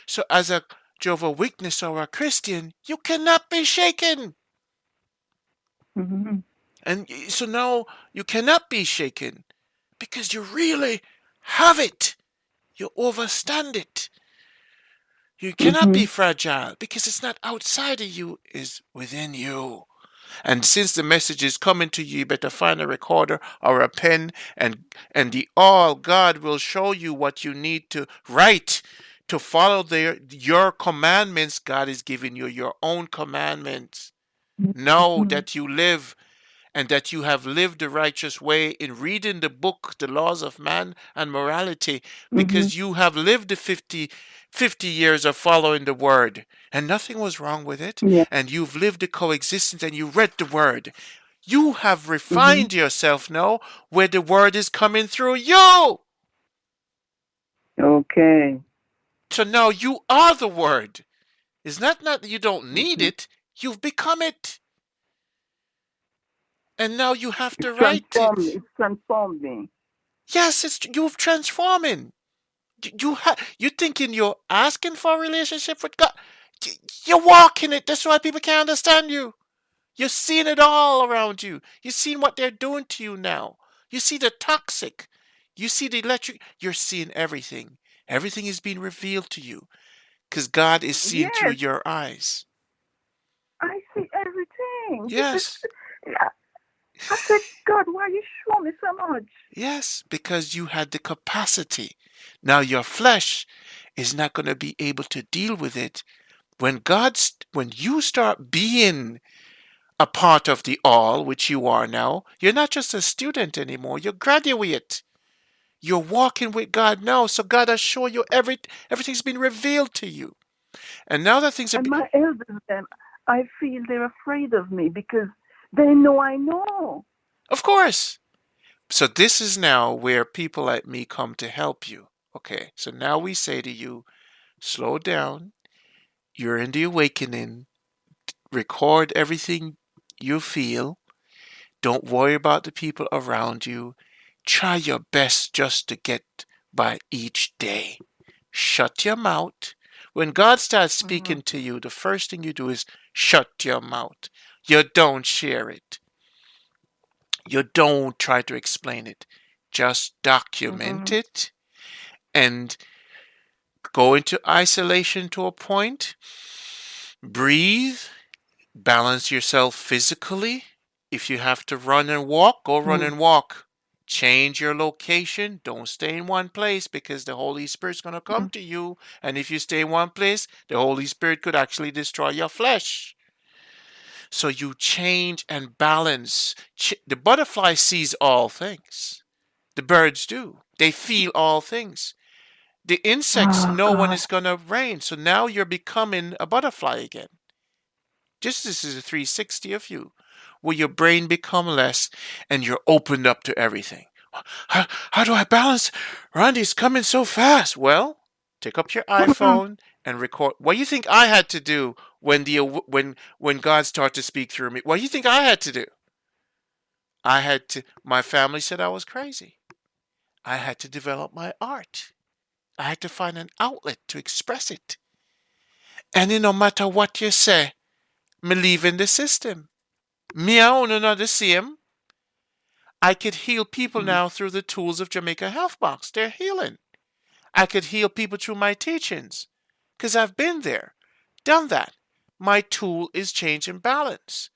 So, as a Jehovah Witness or a Christian, you cannot be shaken. Mm-hmm. And so now you cannot be shaken because you really have it. You overstand it. You cannot Mm-hmm. be fragile because it's not outside of you, it's within you. And since the message is coming to you, you better find a recorder or a pen and the all God will show you what you need to write to follow your commandments. God is giving you your own commandments. Know Mm-hmm. that you live and that you have lived the righteous way in reading the book, the laws of man and morality, Mm-hmm. because you have lived the 50 years of following the word, and nothing was wrong with it, Yeah. and you've lived the coexistence and you read the word. You have Mm-hmm. refined yourself now where the word is coming through you. Okay. So now you are the word. It's not that you don't need Mm-hmm. it, you've become it. And now you have It's to write transformed. it. It's transformed me. Yes, it's you've transforming. You thinking you're asking for a relationship with God? You're walking it. That's why people can't understand you. You're seeing it all around you. You're seeing what they're doing to you now. You see the toxic. You see the electric. You're seeing everything. Everything is being revealed to you because God is seeing through Yes, your eyes. I see everything. Yes. I said, God, why you show me so much? Yes, because you had the capacity. Now your flesh is not going to be able to deal with it. When you start being a part of the all, which you are now, you're not just a student anymore, you're graduate. You're walking with God now, so God has shown you everything's been revealed to you. And now that things are And my elders, them, I feel they're afraid of me because they know I know. of course. So this is now where people like me come to help you. Okay, so now we say to you, slow down. You're in the awakening. Record everything you feel. Don't worry about the people around you. Try your best just to get by each day. Shut your mouth. When God starts Mm-hmm. speaking to you, the first thing you do is shut your mouth. You don't share it. You don't try to explain it. Just document Mm-hmm. it and go into isolation to a point. Breathe. Balance yourself physically. If you have to run and walk, go run Mm-hmm. and walk. Change your location. Don't stay in one place because the Holy Spirit's going to come to you. And if you stay in one place, the Holy Spirit could actually destroy your flesh. So you change and balance. The butterfly sees all things. The birds do. They feel all things. The insects Oh, know when God. it's going to rain. So now you're becoming a butterfly again. Just this is a 360 of you, where your brain become less and you're opened up to everything. How do I balance? Randy's coming so fast. Well, take up your iPhone and record. What do you think I had to do when God started to speak through me? What do you think I had to do? I had to. My family said I was crazy. I had to develop my art. I had to find an outlet to express it. And no matter what you say, me leave in the system. Me, I own another same. I could heal people Mm-hmm. now through the tools of Jamaica Health Box. They're healing. I could heal people through my teachings because I've been there, done that. My tool is change and balance.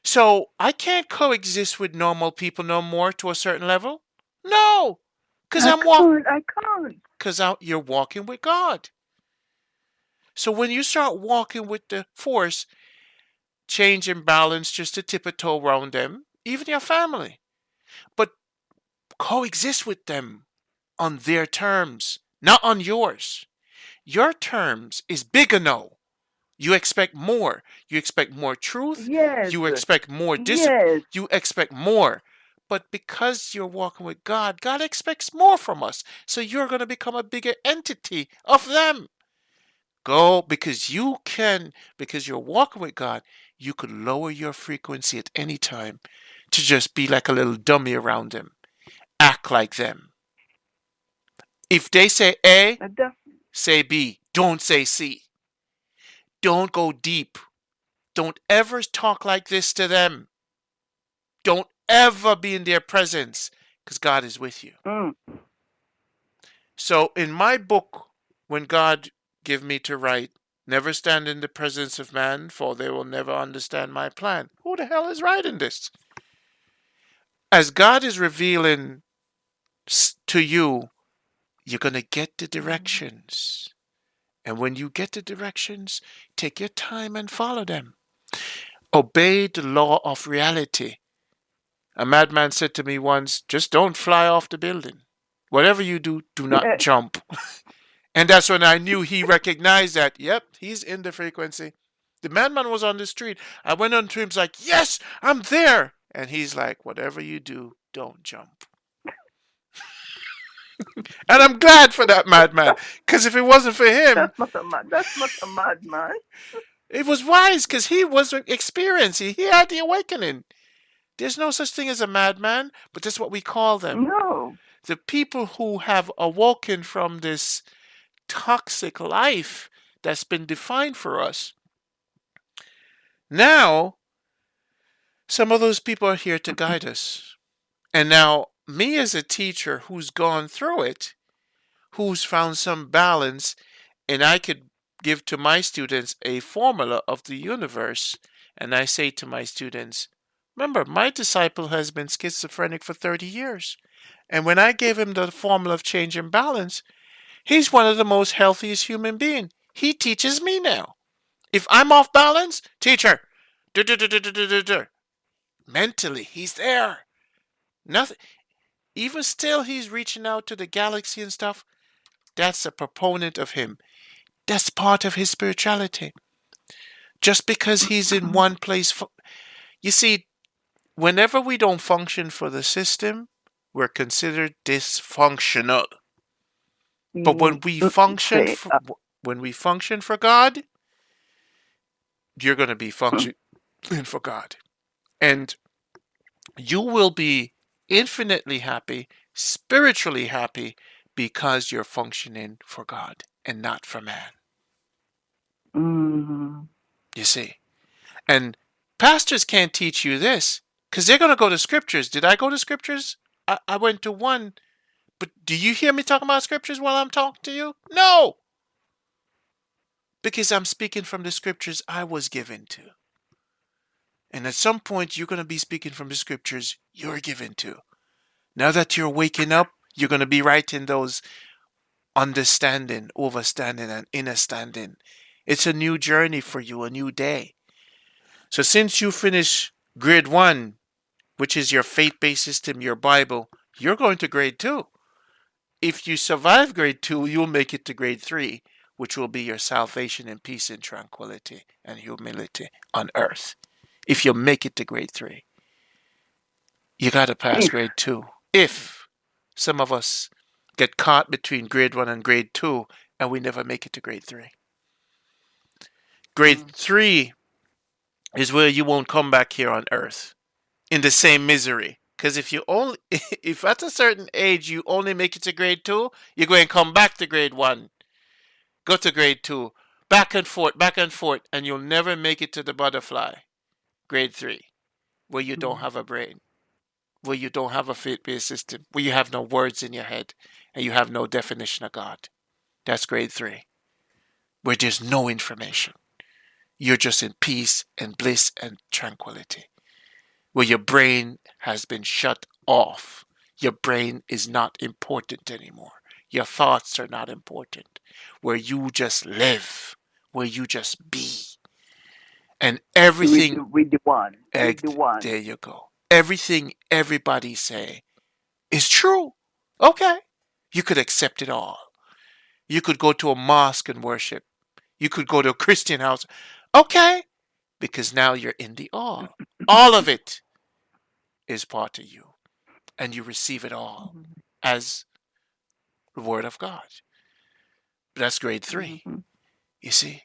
So I can't coexist with normal people no more to a certain level. No, because I I'm walk can't. I can't. because you're walking with God. So when you start walking with the force, change and balance just to tip a toe around them, even your family. But coexist with them on their terms, not on yours. Your terms is bigger no. You expect more. You expect more truth. Yes. You expect more discipline. Yes. You expect more. But because you're walking with God, God expects more from us. So you're going to become a bigger entity of them. Go because you're walking with God, you could lower your frequency at any time to just be like a little dummy around them. Act like them. If they say A, That's, say B. Don't say C. Don't go deep. Don't ever talk like this to them. Don't ever be in their presence because God is with you. mm. So in my book, when God gave me to write, never stand in the presence of man, for they will never understand my plan. Who the hell is writing this? As God is revealing to you, you're going to get the directions. And when you get the directions, take your time and follow them. Obey the law of reality. A madman said to me once, just don't fly off the building. Whatever you do, do not jump. And that's when I knew he recognized that, yep, he's in the frequency. The madman was on the street. I went on to him, like, yes, I'm there. And he's like, whatever you do, don't jump. And I'm glad for that madman, because if it wasn't for him, That's not a mad. That's not a madman. it was wise, because he was experienced. He had the awakening. There's no such thing as a madman, but that's what we call them. No. The people who have awoken from this toxic life that's been defined for us. Now, Some of those people are here to guide us. And now, me as a teacher who's gone through it, who's found some balance, and I could give to my students a formula of the universe, and I say to my students, remember, my disciple has been schizophrenic for 30 years. And when I gave him the formula of change and balance, he's one of the most healthiest human beings. He teaches me now. If I'm off balance, teacher, mentally, he's there. Nothing. Even still, he's reaching out to the galaxy and stuff. That's a proponent of him. That's part of his spirituality. Just because he's in one place. You see, whenever we don't function for the system, we're considered dysfunctional. But when we function for God, you're going to be functioning for God. And you will be infinitely happy, spiritually happy, because you're functioning for God and not for man. You see? And pastors can't teach you this because they're going to go to scriptures. Did I go to scriptures? I went to one. But do you hear me talking about scriptures while I'm talking to you? No! Because I'm speaking from the scriptures I was given to. And at some point, you're going to be speaking from the scriptures you're given to. Now that you're waking up, you're going to be writing those understanding, overstanding, and understanding. It's a new journey for you, a new day. So since you finish grade 1, which is your faith-based system, your Bible, you're going to grade 2. If you survive grade 2, you'll make it to grade 3, which will be your salvation and peace and tranquility and humility on earth. If you make it to grade 3, you got to pass grade 2. If some of us get caught between grade 1 and grade 2 and we never make it to grade 3. Grade 3 is where you won't come back here on earth in the same misery. Because if at a certain age you only make it to grade 2, you're going to come back to grade 1, go to grade 2, back and forth, and you'll never make it to the butterfly, grade 3, where you don't have a brain, where you don't have a faith-based system, where you have no words in your head, and you have no definition of God. That's grade 3, where there's no information. You're just in peace and bliss and tranquility, where your brain has been shut off. Your brain is not important anymore. Your thoughts are not important. Where you just live, where you just be. And everything... With the one. There you go. Everything everybody say is true. Okay. You could accept it all. You could go to a mosque and worship. You could go to a Christian house. Okay. Because now you're in the all. All of it is part of you. And you receive it all as the Word of God. That's grade 3. You see?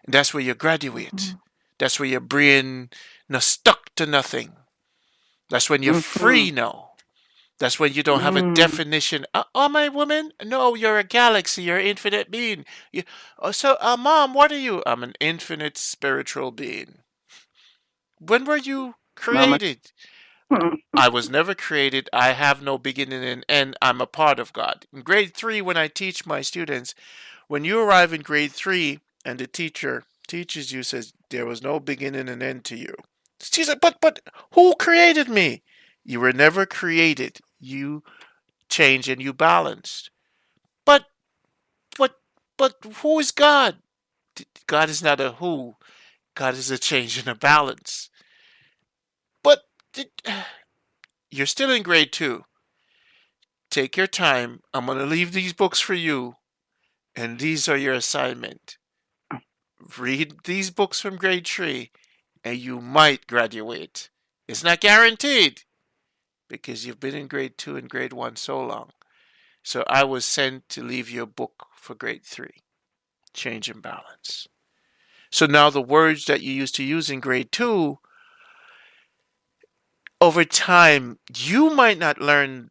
And that's where you graduate. That's where your brain not stuck to nothing. That's when you're free now. That's when you don't have a definition. Am I a woman? No, you're a galaxy. You're an infinite being. Mom, what are you? I'm an infinite spiritual being. When were you created? I was never created. I have no beginning and end. I'm a part of God. In grade 3, when I teach my students, when you arrive in grade 3 and the teacher teaches you, says, there was no beginning and end to you. She said, but who created me? You were never created. You changed and you balanced. But who is God? God is not a who. God is a change and a balance. But you're still in grade 2. Take your time. I'm going to leave these books for you. And these are your assignment. Read these books from grade 3 and you might graduate. It's not guaranteed because you've been in grade 2 and grade 1 so long. So I was sent to leave you a book for grade 3, Change and Balance. So now the words that you used to use in grade 2, over time, you might not learn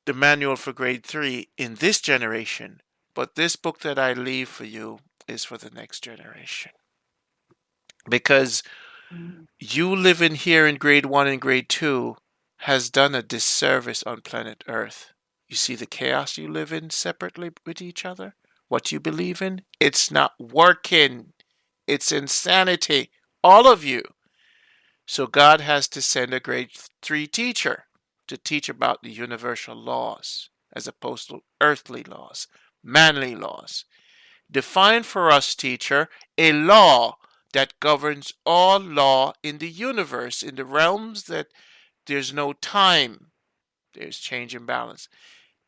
the manual for grade 3 in this generation, but this book that I leave for you is for the next generation. Because You living here in grade 1 and grade 2 has done a disservice on planet Earth. You see the chaos you live in separately with each other? What you believe in? It's not working. It's insanity. All of you. So God has to send a grade 3 teacher to teach about the universal laws as opposed to earthly laws, manly laws. Define for us, teacher, a law that governs all law in the universe, in the realms that there's no time, there's change and balance.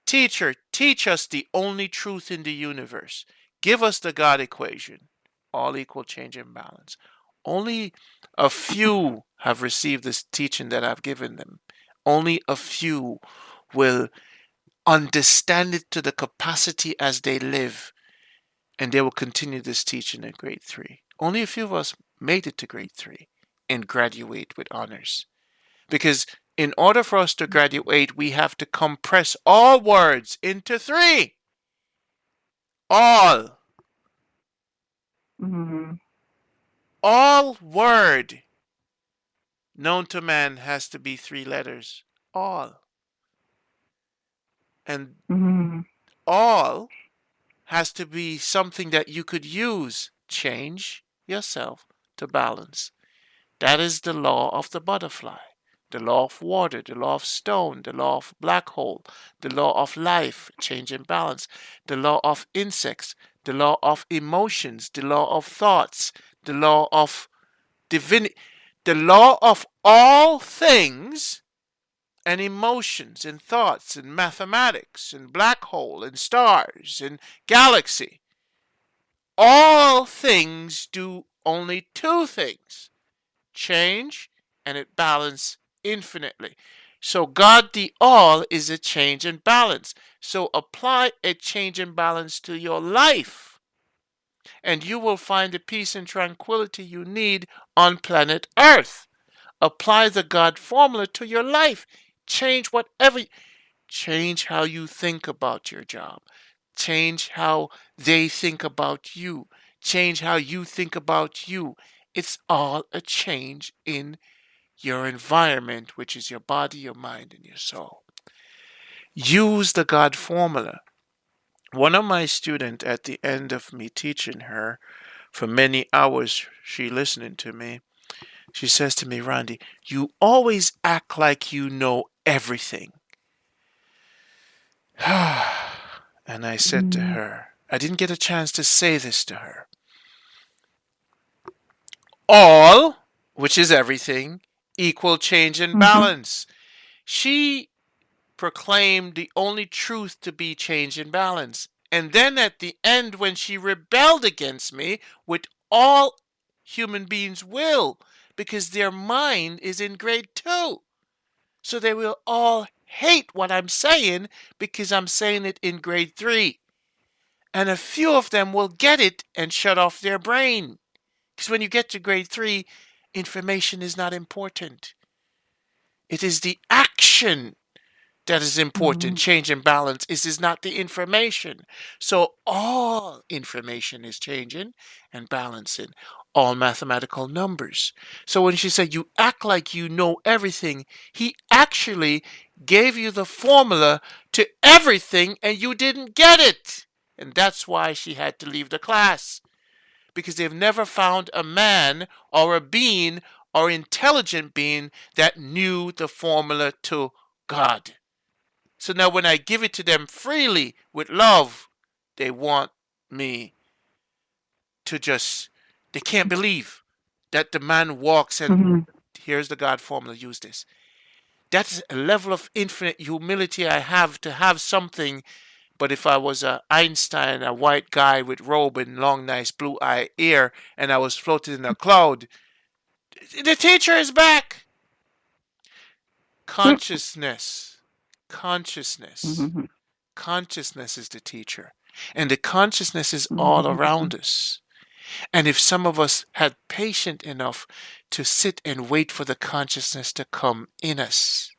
Teacher, teach us the only truth in the universe. Give us the God equation, all equal change and balance. Only a few have received this teaching that I've given them. Only a few will understand it to the capacity as they live, and they will continue this teaching in grade 3. Only a few of us made it to grade 3 and graduate with honors. Because in order for us to graduate, we have to compress all words into 3. All. Mhm. All word known to man has to be 3 letters. All. And Mhm. all has to be something that you could use. Change yourself to balance. That is the law of the butterfly, the law of water, the law of stone, the law of black hole, the law of life, change and balance, the law of insects, the law of emotions, the law of thoughts, the law of divinity, the law of all things and emotions and thoughts and mathematics and black hole and stars and galaxy. All things do only 2 things: change and it balance infinitely. So God the all is a change and balance. So apply a change and balance to your life, and you will find the peace and tranquility you need on planet Earth. Apply the God formula to your life. Change whatever. Change how you think about your job. Change how they think about you. Change how you think about you. It's all a change in your environment, which is your body, your mind, and your soul. Use the God formula. One of my students, at the end of me teaching her for many hours, she listening to me, she says to me, Randy, you always act like you know everything. And I said to Mhm. her, I didn't get a chance to say this to her. All, which is everything, equal change and Mhm. balance. She proclaimed the only truth to be change and balance. And then at the end, when she rebelled against me, with all human beings will, because their mind is in grade 2. So they will all hate what I'm saying because I'm saying it in grade 3. And a few of them will get it and shut off their brain. Because when you get to grade 3, information is not important. It is the action that is important. Mhm. Change and balance is not the information. So all information is changing and balancing. All mathematical numbers. So when she said you act like you know everything, he actually gave you the formula to everything and you didn't get it. And that's why she had to leave the class. Because they've never found a man or a being or intelligent being that knew the formula to God. So now when I give it to them freely with love, they want me to just, they can't believe that the man walks and Mhm. here's the God formula, use this. That's a level of infinite humility I have to have something. But if I was a Einstein, a white guy with robe and long, nice blue eye ear, and I was floating in a cloud, the teacher is back. Consciousness. Consciousness. Mhm. Consciousness is the teacher. And the consciousness is all Mhm. around us. And if some of us had patient enough to sit and wait for the consciousness to come in us,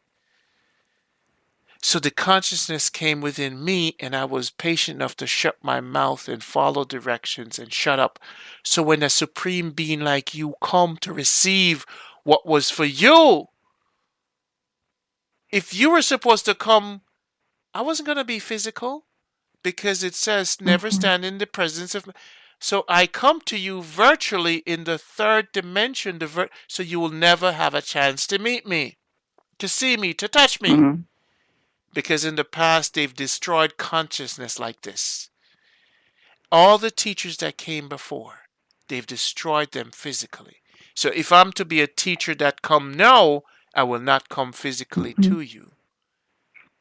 So the consciousness came within me, and I was patient enough to shut my mouth and follow directions and shut up. So when a supreme being like you come to receive what was for you, if you were supposed to come, I wasn't going to be physical because it says never Mm-hmm. stand in the presence of. So I come to you virtually in the third dimension, so you will never have a chance to meet me, to see me, to touch me. Mm-hmm. Because in the past they've destroyed consciousness like this. All the teachers that came before, they've destroyed them physically. So if I'm to be a teacher that come now, I will not come physically Mm-hmm. to you,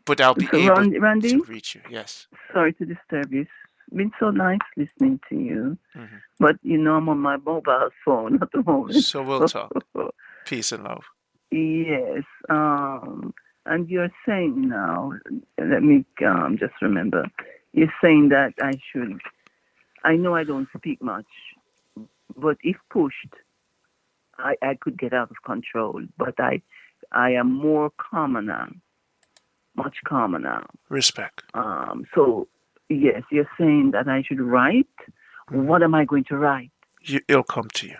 but I'll be So, able Randy, to reach you. Yes. sorry to disturb you. It's been so nice listening to you. Hmm. But I'm on my mobile phone at the moment. So we'll talk. Peace and love. Yes. And you're saying now, let me just remember, you're saying that I know I don't speak much, but if pushed, I could get out of control. But I am more calmer now, much calmer now. Respect. So, yes, you're saying that I should write. Hmm. What am I going to write? It'll come to you.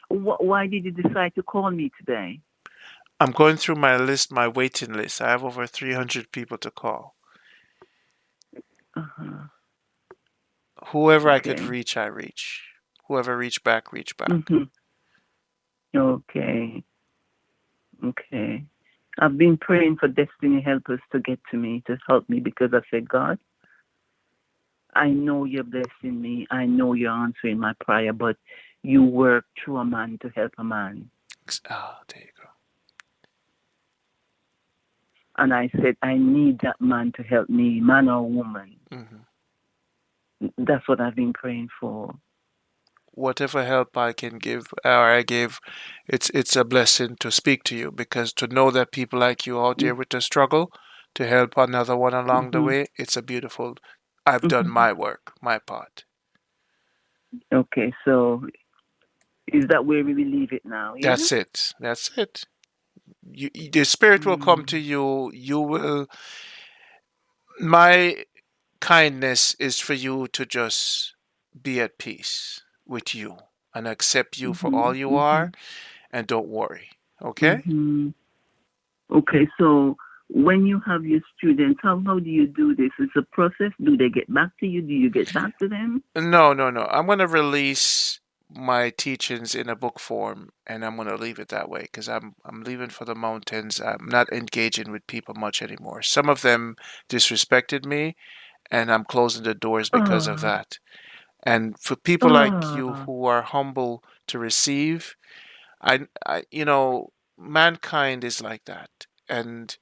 Why did you decide to call me today? I'm going through my list, my waiting list. I have over 300 people to call. Uh-huh. Whoever I could Okay. reach, I reach. Whoever reach back, reach back. Mm-hmm. Okay. Okay. I've been praying for destiny helpers to get to me, to help me, because I said, God, I know you're blessing me. I know you're answering my prayer, but you work through a man to help a man. Ah, there you go. And I said, I need that man to help me, man or woman. Hmm. That's what I've been praying for. Whatever help I can give or I give, it's a blessing to speak to you, because to know that people like you out there with the struggle to help another one along the Mm-hmm. way, it's a beautiful. I've done Mm-hmm. my work, my part. Okay, so is that where we will leave it now? Yeah? That's it. That's it. The spirit will come Mm. to you. You will. My kindness is for you to just be at peace with you and accept you for Mm-hmm. all you Mm-hmm. are, and don't worry. Okay? Mm-hmm. Okay, so when you have your students, how do you do this? It's a process. Do they get back to you? Do you get back to them? No, no, no. I'm going to release my teachings in a book form, and I'm going to leave it that way because I'm leaving for the mountains. I'm not engaging with people much anymore. Some of them disrespected me, and I'm closing the doors because of Ah, that. And for people like you ah. who are humble to receive, mankind is like that. And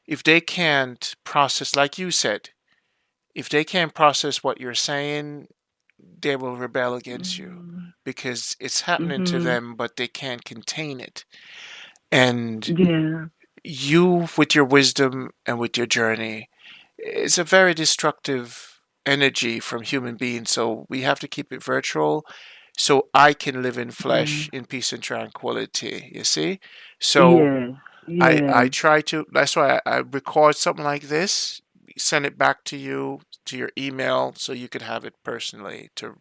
if they can't process, like you said, if they can't process what you're saying, they will rebel against you because it's happening to Mm-hmm. them, but they can't contain it. And Yeah. you, with your wisdom and with your journey, it's a very destructive energy from human beings. So we have to keep it virtual so I can live in Yeah. flesh in peace and tranquility. You see? So Yes. I Yes. try to, that's why I record something like this, send it back to you to your email so you could have it personally to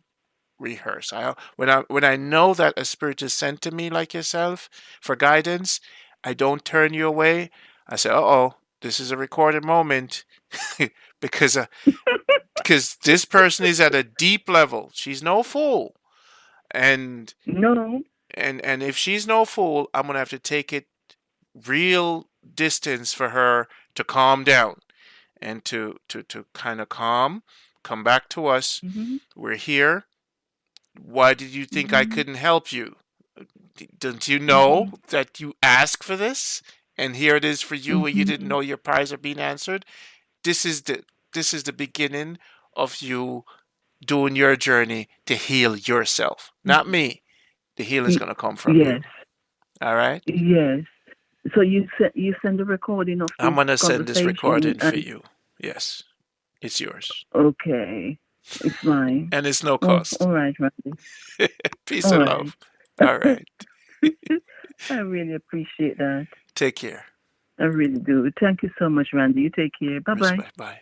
rehearse. When I know that a spirit is sent to me like yourself for guidance, I don't turn you away. I say, "Uh-oh, this is a recorded moment," because because this person is at a deep level. She's no fool, and No. and if she's no fool, I'm gonna have to take it real distance for her to calm down and to kind of come back to us. Mm-hmm. We're here. Why did you think I Mm-hmm. couldn't help you? Don't you Mm-hmm. know that you asked for this? And here it is for you, and you didn't Mm-hmm. know your prayers are being answered. This is the beginning of you doing your journey to heal yourself, not me. The healing is Y- gonna come from you. yes. All right. Yes. So you send a recording of I'm this gonna send this conversation recording for and you. Yes, it's yours, okay, it's mine. and it's no Oh, cost. all right, Randy. Peace All and right. love. All right. I really appreciate that. Take care. I really do. Thank you so much, Randy. You take care. Bye-bye. Respect. Bye.